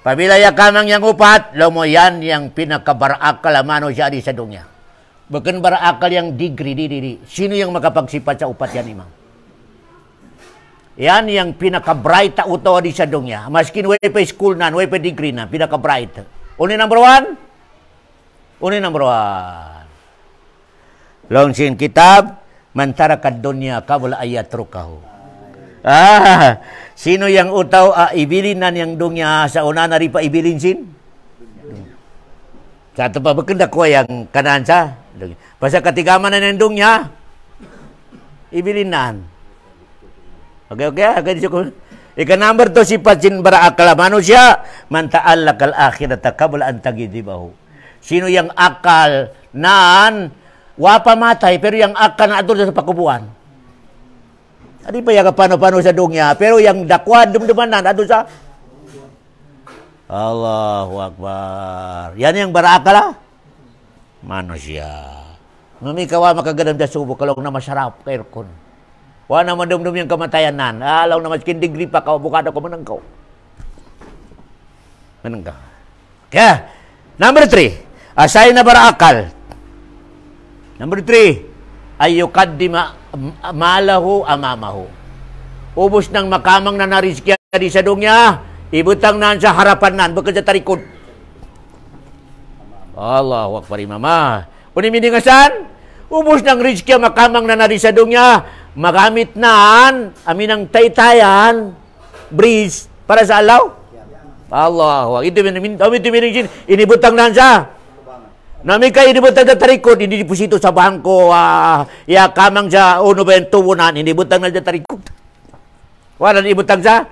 Pabila kamang yung upat, lomo yan yung pinakabaraak kalamano siya di sa dunya. Bakan baraakal yang degree di. Sino yung makapagsipat sa upat yan, Imam? Yan yang pinaka-bright ta uto di sa dunya. Maskin way pa school nan, way pa degree na, pinaka-bright. Uni number one? Uni number one. Longsin kitab, mantara ka dunya ka wala ayat rukahu. Sino yang utaw ibilin nan yang dunya sa una na rin pa ibilin sin? Sa ito pa, bakit ko yang kanan sa? Pasa katigaman na ng dunya, ibilin nan. Okay. Ika number 2, sifat sin barakal manusia, manta'alla kal akhirata kabla an tagidibahu. Sino yang akal nan wapa matay, pero yang akal na atul sa pakubuan. Adi pa yung pano-pano sa dunya, pero yung dakwa, dumdumanan, atul sa Allahu Akbar. Yan yung barakal manusia. Ngami kawa makagadam sa subo, kalong na masarap, kairkon. Wala naman dumdum yung kamatayan nan. Alaw na maskin degree pa ka, bukado ko manangkaw. Manangkaw. Kaya, number 3, asay na barakal. Number 3, ay yukaddima malahu amamahu. Ubos ng makamang na nariskya di sa dunya, ibutang nan sa harapan nan, bakit sa tarikod. Allahu Akbar mama. Uniminingasan, ubos ng riskya makamang na nari sa dunya, magamit nan aminang taytayan, breeze, para sa alaw. Allah, ito minigin, inibutang nan sa. Nami kayo inibutang na tarikod, hindi deposito sa bangko, ya kamang sa uno ba yung tubunan, inibutang na sa tarikod. Wala na ibutang sa?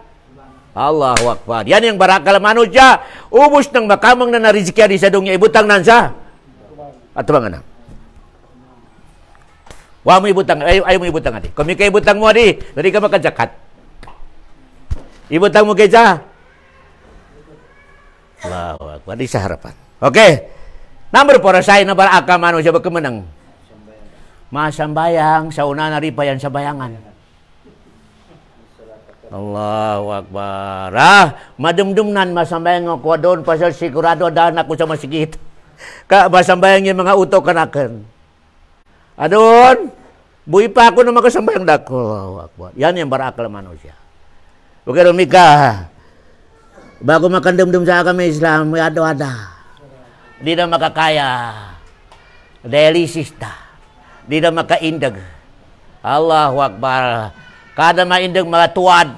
Allahu Akbar. Yan yung barakal manusia, ubos ng makamang na narizikya di sa dunya, ibutang nan sa. At bang anak? Wa mo ibutang, ayaw mo ibutang adi. Kung may ka ibutang mo adi, hindi ka makajakat. Ibutang mo kay sa. Allahu Akbar. Di sa harapan. Okay. Number 4, asay na baraka manusia bagamanang masambayang sa una na ripayan sa bayangan. Allahu Akbar. Madumdumnan masambayang ako doon pasal sigurado daan ako sa masigit. Masambayang yung mga utok kanakan. Adon, buhay pa ako na makasambayang dako. Allahu Akbar. Yan yung barakal manusia. Huwag rumika. Bago makandumdum sa kami Islam, may ada-ada. Di na makakaya. Dialysis ta. Di na makaindag. Allahu Akbar. Kada maindag mga tuwad.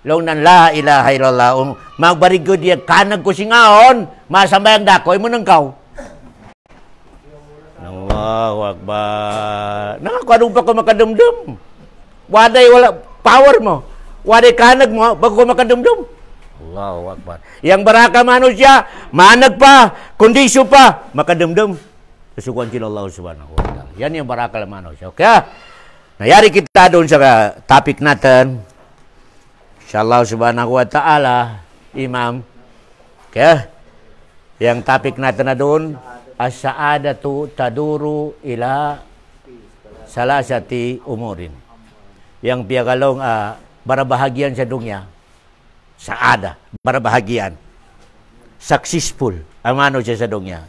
Long nan la ilaha illallah. Magbarigod yan. Kanag ko singaon. Masambayang dako. Imo nang kaw. Allahu Akbar. Nakakanong pa ko makadumdum. Waday wala power mo. Waday kanag mo. Bago ko makadumdum. Allahu Akbar. Yang baraka manusia, manag pa, kondisyo pa, makadumdum. Kasukuan sila Allah subhanahu wa ta'ala. Yan yung baraka manusia. Okay? Nayari kita doon sa topic natin. Insyaallah subhanahu wa ta'ala, Imam. Okay? Yang topic natin na doon, as-sa'adatu taduru ila salasati umurin. Yang piagalong barabahagian sa dunya. Saada, barabahagian. Successful. Ang ano siya sa dunya.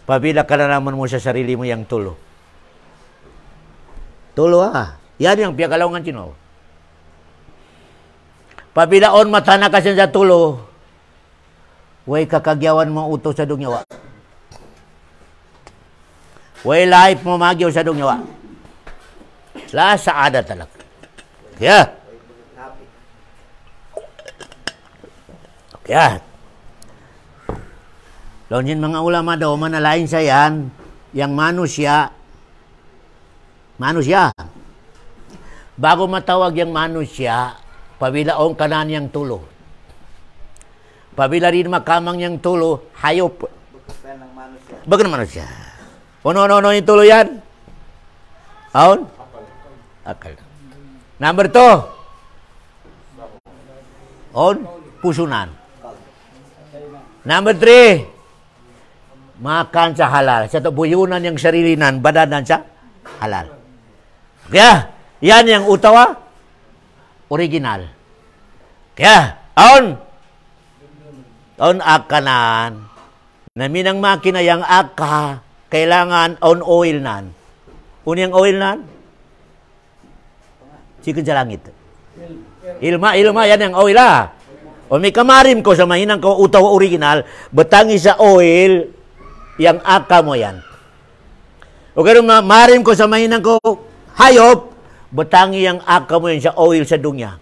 Pabila ka na naman mo sa sarili mo yung tulo. Tulo Yan yung piagalongan sino. Pabila on matana ka sa tulo, way kakagyawan mo uto sa dunya wa. Way life mo magyaw sa dunya wa. La saada talaga. Yeah. Okay. Lawan mga ulama daw, manalain sa yan, yang manusia, bago matawag yung manusia, pabilaong kanan yang tulo. Pabila rin makamang yang tulo, hayop. Bago ng manusia. Ano yung tulo yan? Aon? Akal. Number 2. On? Pusunan. Number 3. Makan sa halal. Sa ito, buyunan yung sarili nan, badanan sa halal. Kaya, yan yung utawa, original. Kaya, on akanan, na minang makina yung aka, kailangan on oil nan. Unyang oil nan? Sikin sa langit. Ilma, yan ang oil ah. O may kamarim ko sa mahinang ko utaw original, batangi sa oil, yang aka mo yan. O kaya marim ko sa mahinang ko hayop, batangi yang aka mo yan sa oil sa dunya.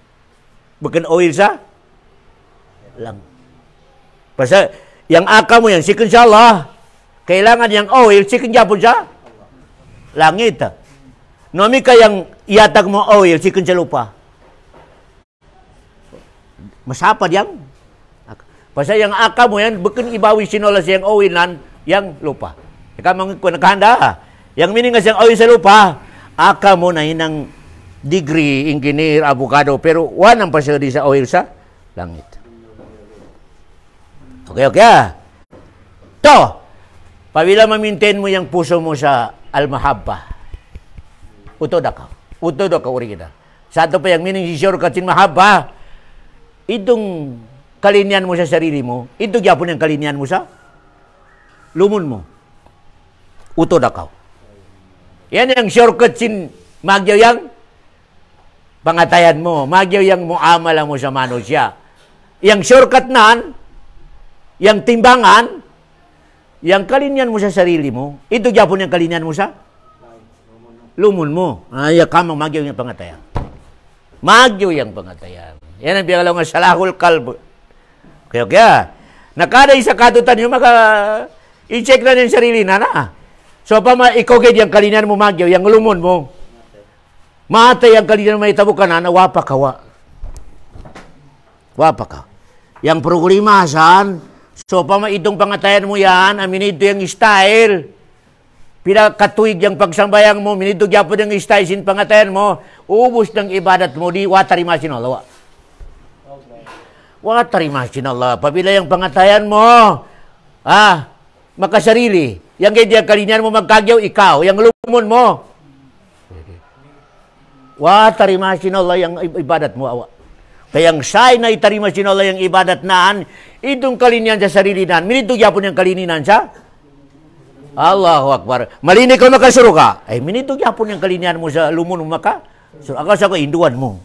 Bukan oil sa lang. Basta, yang aka mo yan, sikin sa Allah. Kailangan yang oil, sikin japon sa langit. Nomi kayang iatag mo oil, sikin sa lupa. Masapad yang. Basta yang aka mo yan, bukan ibawi sinola siyang oil nan, yang lupa. Ika mga nakahanda. Yang meaning nga siyang oil sa lupa, aka mo na hinang degree, engineer, abogado, pero wanang pa siya di sa oil sa langit. Okay. To, pabila ma-maintain mo yung puso mo sa al-mahabba, utod ka original. Sa ato pa yung meaning sure ka sin mahabba, itong kalinian mo sa sarili mo, ito gyapon yung kalinian mo sa lumon mo. Utod ka. Yan yung shortcut sin magyaw yang pangatayan mo. Magyaw yang muamala mo sa manusia. Yang shortcut nan, yang timbangan, yang kalinian mo sa sarili mo, ito gyapon yung kalinian mo sa lumon mo. Ay, kamang magyaw yung pangatayan. Magyaw yung pangatayan. Yan ang pinagalaw nga salahul kalbo. Kaya. Nakada isa katutan yung i-check na yung sarili na na. So, ikoged yung kalinian mo magyaw, yung lumon mo. Matay ang kalinian mo itabo ka na, wapa ka. Wapa ka. Yang programasan, so, itong pangatayan mo yan, aminito yung style. Pinakatuig yung pagsambayang mo, minito gyapon yung style sin pangatayan mo, ubos ng ibadat mo, di watarimasin Allah. Watarimasin Allah. Pabila yung pangatayan mo, makasarili. Yang kaya kalinian mo magkagyaw, ikaw. Yang lumon mo. Watarimasin Allah yung ibadat mo. Kaya ang say na itarimasin Allah yung ibadat naan, itong kalinian sa sarili naan, minito gyapon yung kalinian sa Allahu Akbar. Malinig ko makasuro ka. Ay, minito gyapon yung kalinian mo sa lumon mo maka. So, ako sa ko, induan mo.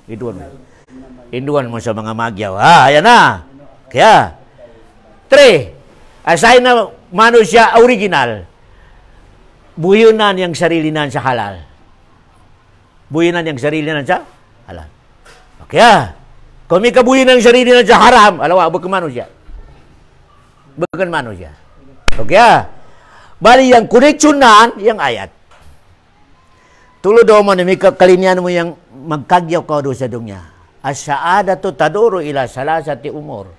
Induan mo sa mga magyaw. Ayan na. Kaya, 3. Asay na manusia original. Buyunan yung sarili nan sa halal. Buyunan yung sarili nan sa halal. Kaya, kung may kabuyunan yung sarili nan sa haram, alawa, bukan manusia. Bukan manusia. Kaya, bali yung connection naan, yung ayat. Tulad mo na may kalinian mo yung magkagyaw ka doon sa dunya. As-sa'adatu taduro ila salasati umur.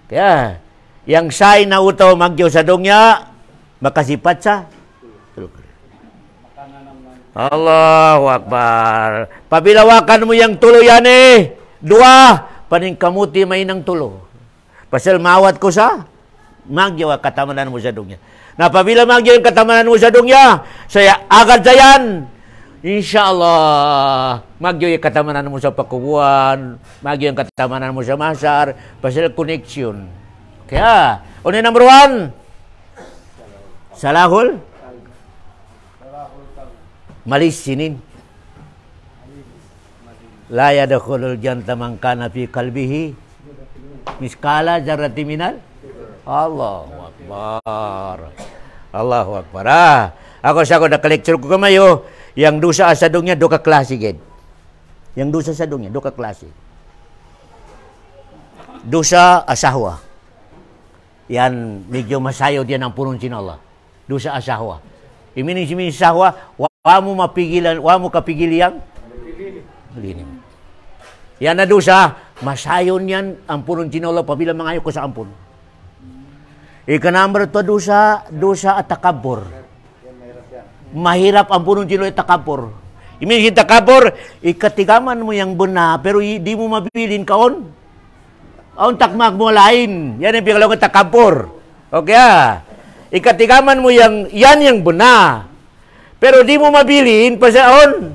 Kaya, yang say na utaw magyaw sa dunya, makasipat sa Allahu Akbar. Pabilawakan mo yung tulo yan eh. 2, paningkamuti may nang tulo. Pasal mawat ko sa magyaw katamanan mo sa dunya. Na pabila magyaw yung katamanan mo sa dunya, saya agad sa yan. Insyaallah, magyaw yung katamanan mo sa pakubuan, magyaw yung katamanan mo sa masar, pasal connection. Kaya, ano yung number 1? Salahul? Malis sinin. La yadkhulul jannata man kana fi qalbihi miskala dzarratin minal. Allahu Akbar. Allahu Akbar. Ako sa naka-lecture ko kamayo, yang dosa sa dunya do ka klase gid. Yang dosa sa dunya do ka klase. Dosa asahwa. Yan medyo masayo diyan ang punong sinala. Dosa asahwa. Imini sahwa, wa mo mapigilan, wa mo kapigil yang linim. Yan na dosa, masayon yan ang punong sinala pabila mangayo ko sa ampun. Number 2 dosa at takabur. Mahirap ang punong sinala takabur. Imini takabur, ikatigaman mo yang bena, pero di mo mabilin kaon. Ang takmag mo lain. Yan ang pinagalaw ng takabur. Okay ikatigaman mo yan yung bena. Pero di mo mabilin, pasaon.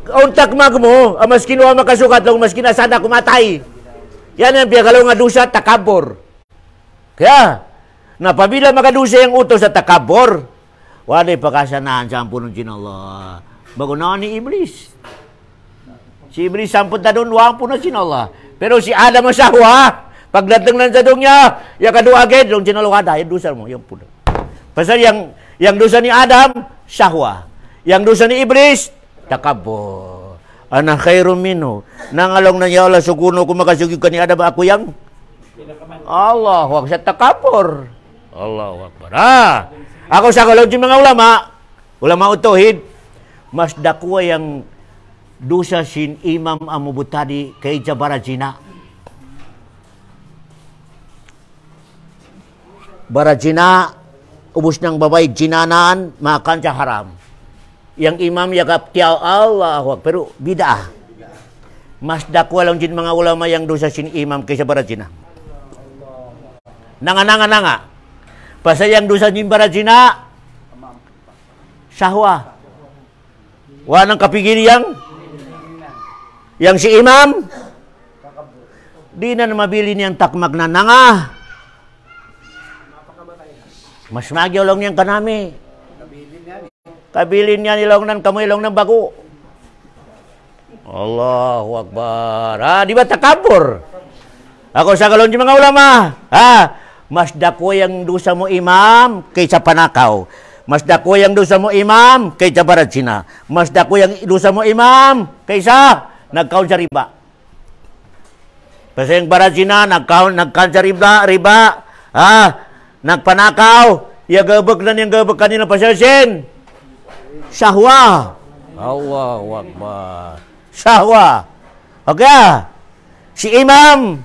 On takmag mo, mas kinuha makasukat lang, mas kinasada kumatay. Yan ang pinagalaw nga dosa takabur. Kaya, napabila makadusa yung utos sa takabur, wala pagkasanahan sa ampunan sin Allah. Bagunawan ni Iblis. Si Iblis sampun ta doon, wang po na sin Allah. Pero si Adam ang sahwa. Pagdating lang sa dunya, ya kadua agad, dong sinalawada, yung dosa mo, yung puno. Pasal yang dosa ni Adam, sahwa. Yang dosa ni Iblis, takabur. Ana khairum minhu. Nangalong na ya Allah, sukuno ko makasugi ka ni Adam, ako yang Allah, wag sa takabur. Allahu Akbar. Ako sa kalong mga ulama utohid, mas dakwa yang dosa sin Imam Amubutadi kay Jabarajina. Barajina, ubus ng babay, jinanaan, makan siya haram. Yang imam yakap tiyaw, Allah, pero bidah. Mas dakwa lang din mga ulama yang dosa sin imam kaysa barajina. Nanga. Pasal yang dosa din barajina, sahwa. Wanang kapigil yang si imam, di na mabili niyang takmag na nanga. Mas magyaw lang niyang kanami. Kabilin niya nilong ng kamoy lang ng bago. Allahu Akbar. Di ba takabur? Ako sa kalon mga ulama. Mas dako yung dosa mo imam kaysa panakaw. Mas dako yung dosa mo imam kaysa barajina. Mas dako yung dosa mo imam kaysa nagkaon sa riba. Kasi yung barajina nagkaon sa riba. Nagpanakaw, yagabag na niyang gabag kanina pasyalsin. Sahwa. Allahu Akbar. Sahwa. Okay. Si imam,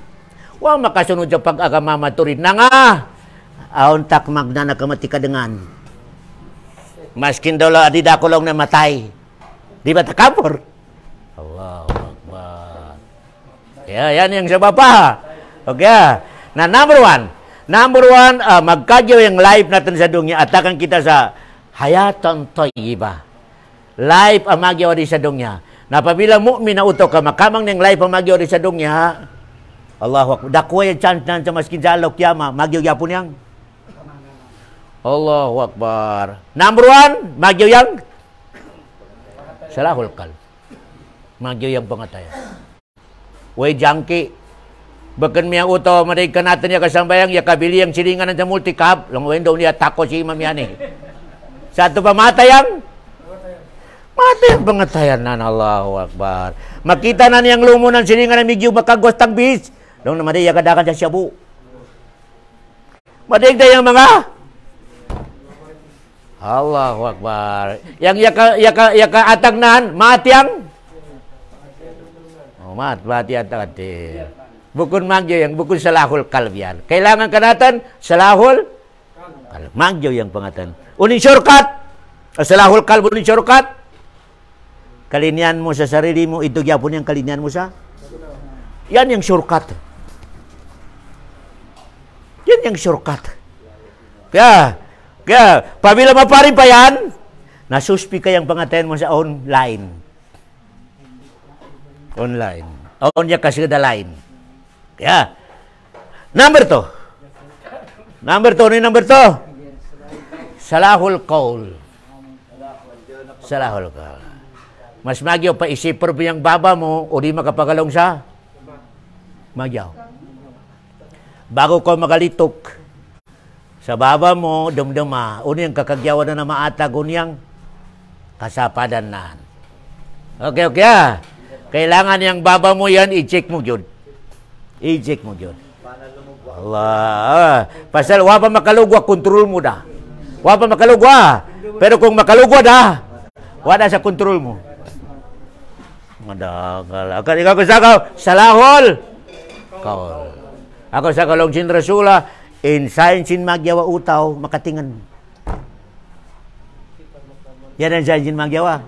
wa makasunod sa pag-agama maturid na nga. Aon takmag na nakamati ka dengan. Maskin daw lang, adida ko lang namatay. Di ba takapor? Allahu Akbar. Kaya yan yung sa baba. Okay. Na number one, magkadyo yung live natin sa dunya. Atakan kita sa hayatan tayyiba. Live ang magyaw di sa dunya. Napabilang mu'min na uto ka, makamang ng live ang magyaw di sa dunya. Allahu Akbar. Dakwa yung chance na sa maskin sa alok yama. Magyaw yapon yang. Allahu Akbar. Number one, magyaw yang. Salahul kal. Magyaw yang pangataya. Way junkie. Bakan miyang uto, marig ka natin niya kasambayang, yakabili ang silingan sa multicab, lang daw niya tako si imam yan eh. Sa ito pa matayang? Matayang pangatayan na, Allahu Akbar. Makita na niyang lumo ng silingan ng migyo makagwas tang bis. Lang na madig yakadakan sa syabu. Madig na yung mga Allahu Akbar. Yang yaka atagnan, matiyang? Oh, mati atagatir. Bukun magyo yang bukun salahul kalb yan. Kailangan ka natin salahul kalb. Magyo yang pangatan. Uning shortcut. Salahul kalb uning shortcut. Kalinian mo sa sarili mo, ito gyapon yung kalinian mo sa. Yan yung shortcut. Yan yung shortcut. Kaya pabila maparin pa yan, nasuspi ka yung pangatan mo sa online. Online. On niya kasi the line. Kaya, number two. Number two. Salahul qaul. Salahul qaul. Mas magyaw pa isipor yung baba mo o di makapagalong sa magyaw. Bago ko magalitok sa baba mo, dumduma. Unyang kakagyawan na maatag unyang kasapadan na. Okay. Kailangan yung baba mo yan, i-check mo yun. I-check mo yun. Allah. Pasal wapa makalugwa, kontrol mo dah. Wapa makalugwa. Pero kung makalugwa dah, wala sa kontrol mo. Madagal. Ako sa salahol. Kaul. Ako sa kalong sin Rasula, insayin sin magyawa utaw, makatingan. Yan ang sin magyawa.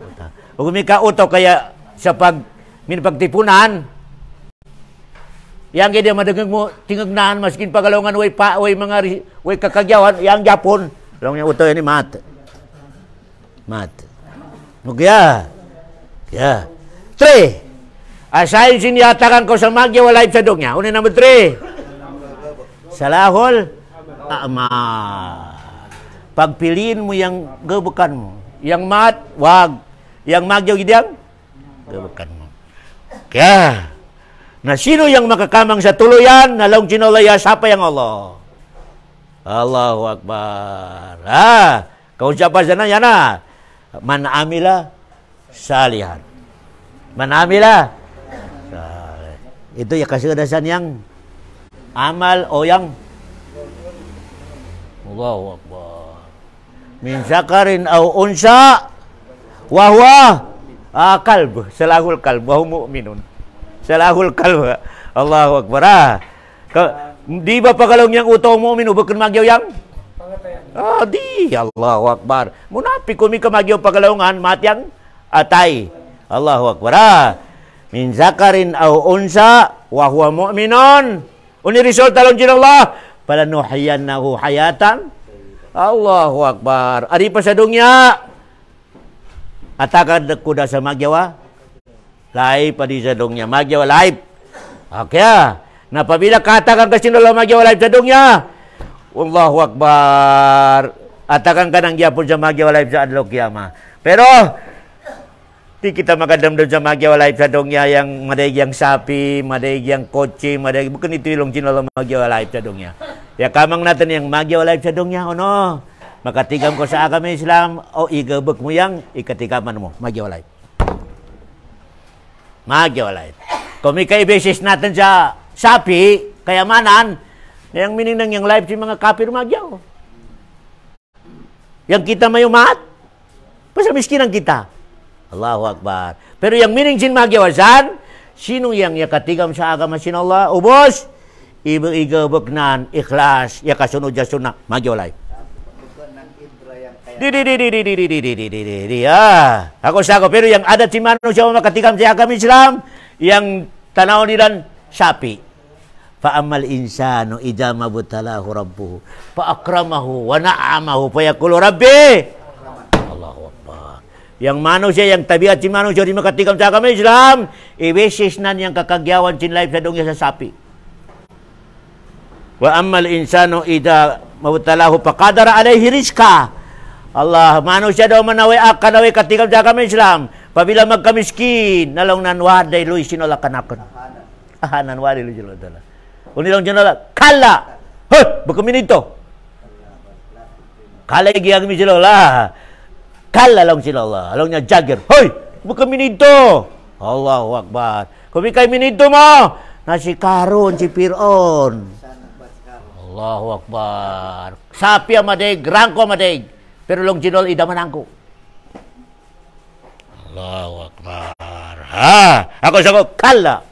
Kung mika utaw kaya sa pagtipunan, yang dia madagag mo tingagnan maskin pagalongan way kakagyawan yang Japon long yang utoy ni mat mugya 3 asayin siniyatakan ko sa magyaw live sa dognya. Number 3 salahol amal. Pagpiliin mo yang gabukan mo yang mat wag Yang magyaw gidang? Bukan mo. Kaya, na sino yang makakamang sa tuluyan, nalong sinolaya, sapa yang Allah. Allahu Akbar. Kau siapa sana, yan na. Man amila salihan. Man amila salih. Itu ya kasadasan yang amal o yang Allahu Akbar. Min zakarin aw unsa wa huwa kalb, salahul kalb wa huwa mu'minun. Salahul kalb. Allahu Akbar. Di ba pagalong yang utong mu'min ubaken magyaw yang? Di Allahu Akbar. Munafik kumi ka magyaw pagalongan matyang atay. Allahu Akbar. Min zakarin aw unsa wa huwa mu'minun. Uni result talon jin Allah palanuhyiyannahu hayatan. Allahu Akbar. Ari pa sa dunya atakan kuda sa magyawa live pa di sa dunya magyawa live. Okay. Napabila katakan ka sinula magyawa live sa dunya. Allahu Akbar. Atakan ka nang gyapon sa magyawa live sa adlaw kiyama. Pero di kita makadamdam sa magyawa live sa dunya yang madaig yang sapi, madaig yang kotse, madaig bukan itu ilong sinula magyawa live sa dunya. Ya kamang natin yang magyawa live sa dunya ono. Makatigam ko sa agama Islam o igabek mo yang ikatigaman mo magyawa live. Magyawa live. Kung may kaibesis natin sa sapi, kayamanan, yang mining nang yang live si mga kapir magyaw. Yang kita may umat, pasal miskinan kita. Allahu Akbar. Pero yang mining sin magyawasan, sino yang yakatigam sa agama sin Allah? Ubos, iba-igabak nan, ikhlas, yakasunod ya sunnah, magyaw live. Ako sako, pero yang adat si Mano siya makatigam sa agama Islam, yang tanaw nilan sapi. Fa'amal insanu idza mabtalahu rabbuhu fa akramahu wa na'amahu fa yaqulu rabbi Allahu Akbar. Yang manusia yang tabiat si manusia di makatigam sa agama Islam, ibesis nan yang kakagyawan sin life sa dungya sa sapi. Wa amal insanu idza mabtalahu fa qadara alaihi rizqa. Allah manusia daw manawi akan nawi katigam sa agama Islam. Pabila magkamiskin, nalong nanwaday luy sinola kanakon. Nanwaday luy sinola dala. Unilong sinola, kala! Hoy! Bakaminito! Kala igiyag mi sinola. Kala lang sinola. Along niya jagger. Hoy! Bakaminito! Allahu Akbar. Kumikay minito mo! Nasi karon si Piron. Allahu Akbar. Sapi amadig, rangko amadig. Pero long sinol idaman angko. Allahu Akbar. Ako sa ko, kala.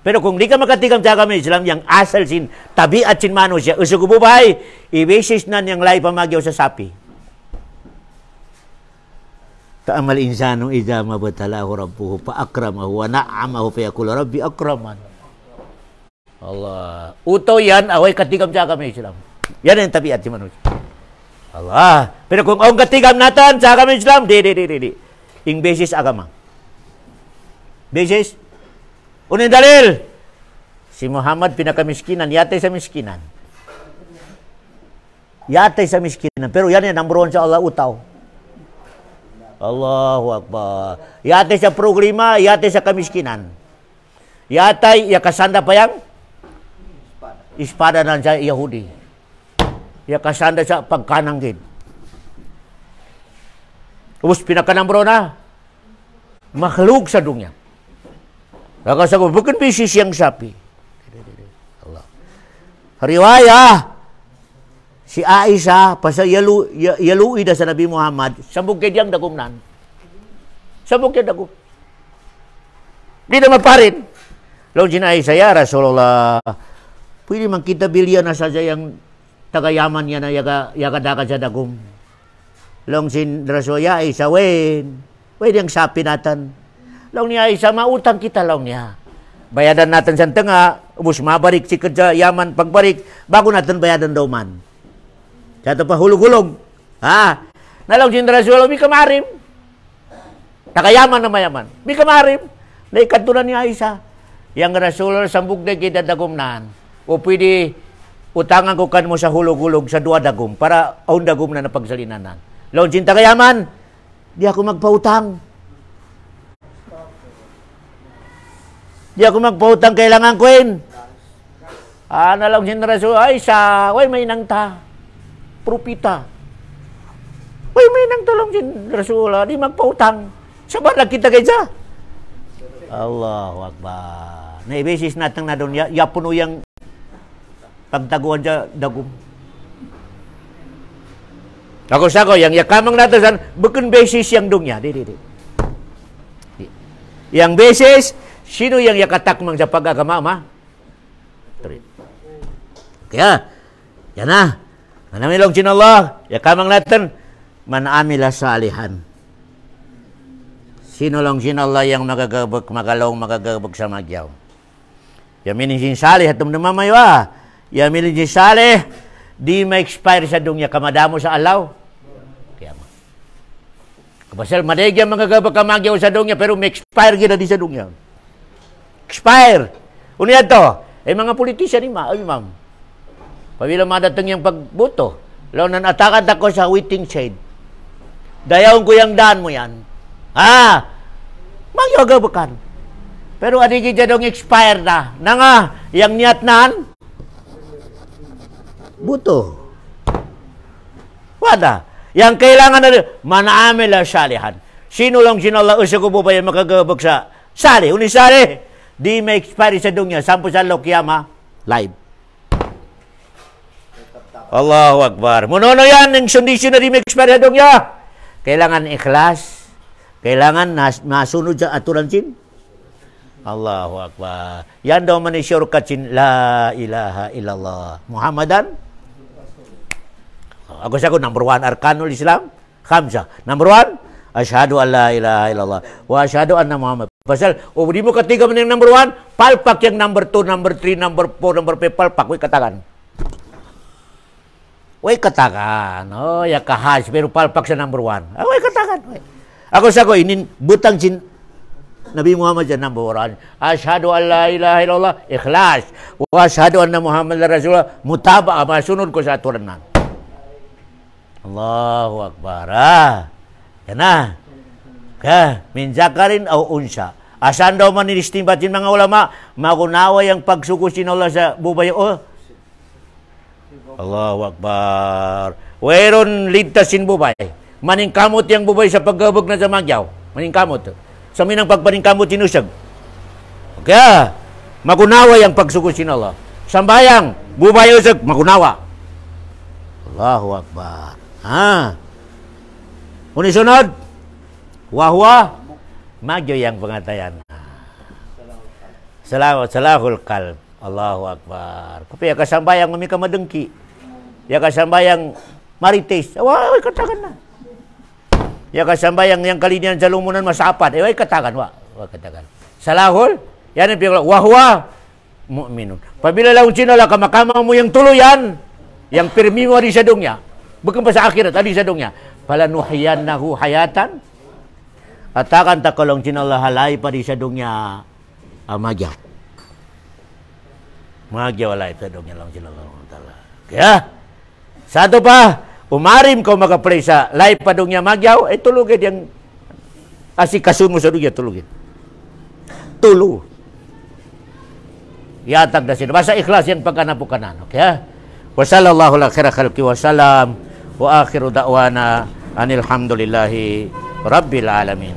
Pero kung di ka makatigam sa agama Islam, yang asal sin tabiat sin manusia, usugububay, ibesis na niyang lay pamagyaw sa sapi. Ta'amal insanu idza mabtalahu rabbuhu fa akramahu wa na'amahu fa yaqulu rabbi akraman. Allah. Uto yan, away katigam sa agama Islam. Yan ang tabiat sin manusia. Allah. Pero kung ang katigam natin sa agama Islam, di. Ing besis agama. Besis. Unin dalil. Si Muhammad pinakamiskinan, yatay sa miskinan. Yatay sa miskinan. Pero yan number one sa Allah, utaw. Allahu Akbar. Yatay sa programa, yatay sa kamiskinan. Yatay, yakasanda pa yang? Ispada na sa Yahudi. Yakasanda sa pagkananggid. Tapos pinakanambro na. Makhluk sa dunya. Nakasagot, bukan bisis yang sapi. Allah. Riwayah, si Aisyah, pasal yalui dah sa Nabi Muhammad, sabog kay diyang dagumnan. Sabog kay dagum. Di na maparin. Lalu si Aisyah, ya Rasulullah, pwede man kita bilyan na saja yang tagayaman niya na yakadakan sa dagum. Lalu si Rasulullah, Aisyah, pwede ang sapi natin. Law niya isa mautang kita law niya. Bayadan natin sa tanga, ubos mabarik si kerja yaman pagbalik, bago natin bayadan daw man. Kaya pa hulog-hulog. Nalaw si Rasul, may kamarim. Takayaman na mayaman. May kamarim. Naikatunan niya isa. Yang Rasul sambug na kita dagumnan. O pwede utangan ko kan mo sa hulog-hulog sa dua dagum para aun dagum na napagsalinan. Law si takayaman, Di ako magpautang. Di ako magpautang, kailangan ko yun. Ano lang si Rasul, ay way may nang ta. Propita. Way may nang talong si Rasul, di magpautang. Sabat lang kita kaysa. Allahu Akbar. Naibesis natin na doon, yapuno yung pagtaguan dyan, dagum. Ako sako, yang yakamang natin san, bukan beses yang dunya. Di. Yang beses, sino yang yakatakmang sa pag-agama, ma? Kaya, yan na. Manamilong sin Allah, yakamang natin, man amila salihan. Sino lang sin Allah yang magagabag sa magyaw. Yaminin sin salih, atum namamayo Yaminin sin salih, di ma-expire sa dunya, kamadamo sa alaw. Kapasal, madegyan magagabag kamagyaw sa dunya, pero may expire gina di sa dunya. Expire. Unya to, mga politician ni ma'am. Pabila madatang yung pagbuto, law nan atakan ako sa waiting shade. Dayaw ko yung daan mo yan. Magyagabakan. Pero adigi dyan dong expire na. Nga, yung niyat naan, buto. Wada. Yang kailangan na manaamila salihan. Sino lang sinala usagubo ba yung makagabag sa sali? Uni sali, di may expire sa dunya. Sampo sa Lokiyama, live. Allahu Akbar. Munono yan, yung sundisyon na di may expire sa dunya. Kailangan ikhlas. Kailangan masunod sa aturan sin. Allahu Akbar. Yan daw man isyurkat sin, la ilaha illallah. Muhammadan? Ako sa number 1 arkanul Islam, khamsa. Number 1, asyhadu an la ilaha illallah wa asyhadu anna Muhammad. Pasal di mo katiga man yung number 1, palpak yung number 2, number 3, number 4, number 5, palpak way katakan. Way katakan. Oh, ya kahas pero palpak sa number 1. Way katakan. Ako sa inin butang sin Nabi Muhammad sa number 1. Asyhadu an la ilaha illallah, ikhlas. Wa asyhadu anna Muhammad rasulullah, mutaba, masunod ko sa aturan na. Allahu Akbar. Yan na. Kaya, min zakarin o unsa. Asan daw man nilistimbatin mga ulama, magunawa yung pagsukusin Allah sa bubay. Allahu Akbar. Whereon ligtasin bubay. Maningkamot yung bubay sa paggabog na sa magyaw. Maningkamot. Sa minang pagpaningkamot sinusag. Kaya, magunawa yung pagsukusin Allah. Sambayang, bubay usag, magunawa. Allahu Akbar. Unisunod, wahwa, magyo yang pengatayan. Salahul qalb. Allahu Akbar. Tapi ya kasambayang umika madengki. Ya kasambayang marites. Wah, katakan na. Ya kasambayang yang kalinian sa lumunan masapat. Wah, katakan. Wah, katakan. Salahul, yan ang pinag wahwa, mu'minun. Pabila lang sinala kamakama mo yung tuluyan, yang pirmi mo di sa dunya. Bukan pa sa akhirat, adi sa dunya. Falanuhyiyannahu hayatan. At akan takalong sinala halay pa di sa dunya magyaw. Magyaw halay sa dunya lang sinala. Kaya, sado pa, umarim ko makaplay sa live pa dunya magyaw, tulugin yung asikasun mo sa dunya, tulugin. Tulo. Yatag na sila. Basta ikhlas yan pagkanapukanan. Okay? Wa sallallahu ala khaira khalqi wa salam wa akhiru da'wana anil hamdulillahi rabbil alamin.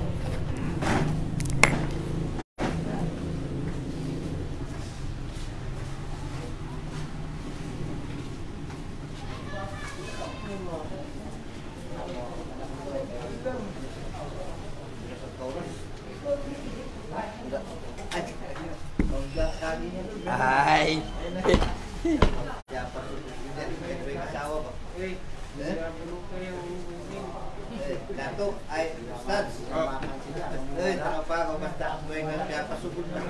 Ay. Dato ay Ustaz. Apa kau basta mo yung siapa sugod na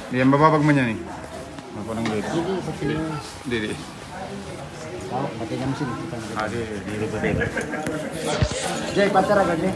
Yang bababag mo niya ni. Apa nang dito? Jadi sa sini. Dili. Oh, mati jam sini. Ade, dili ba din? Jay, patara gani.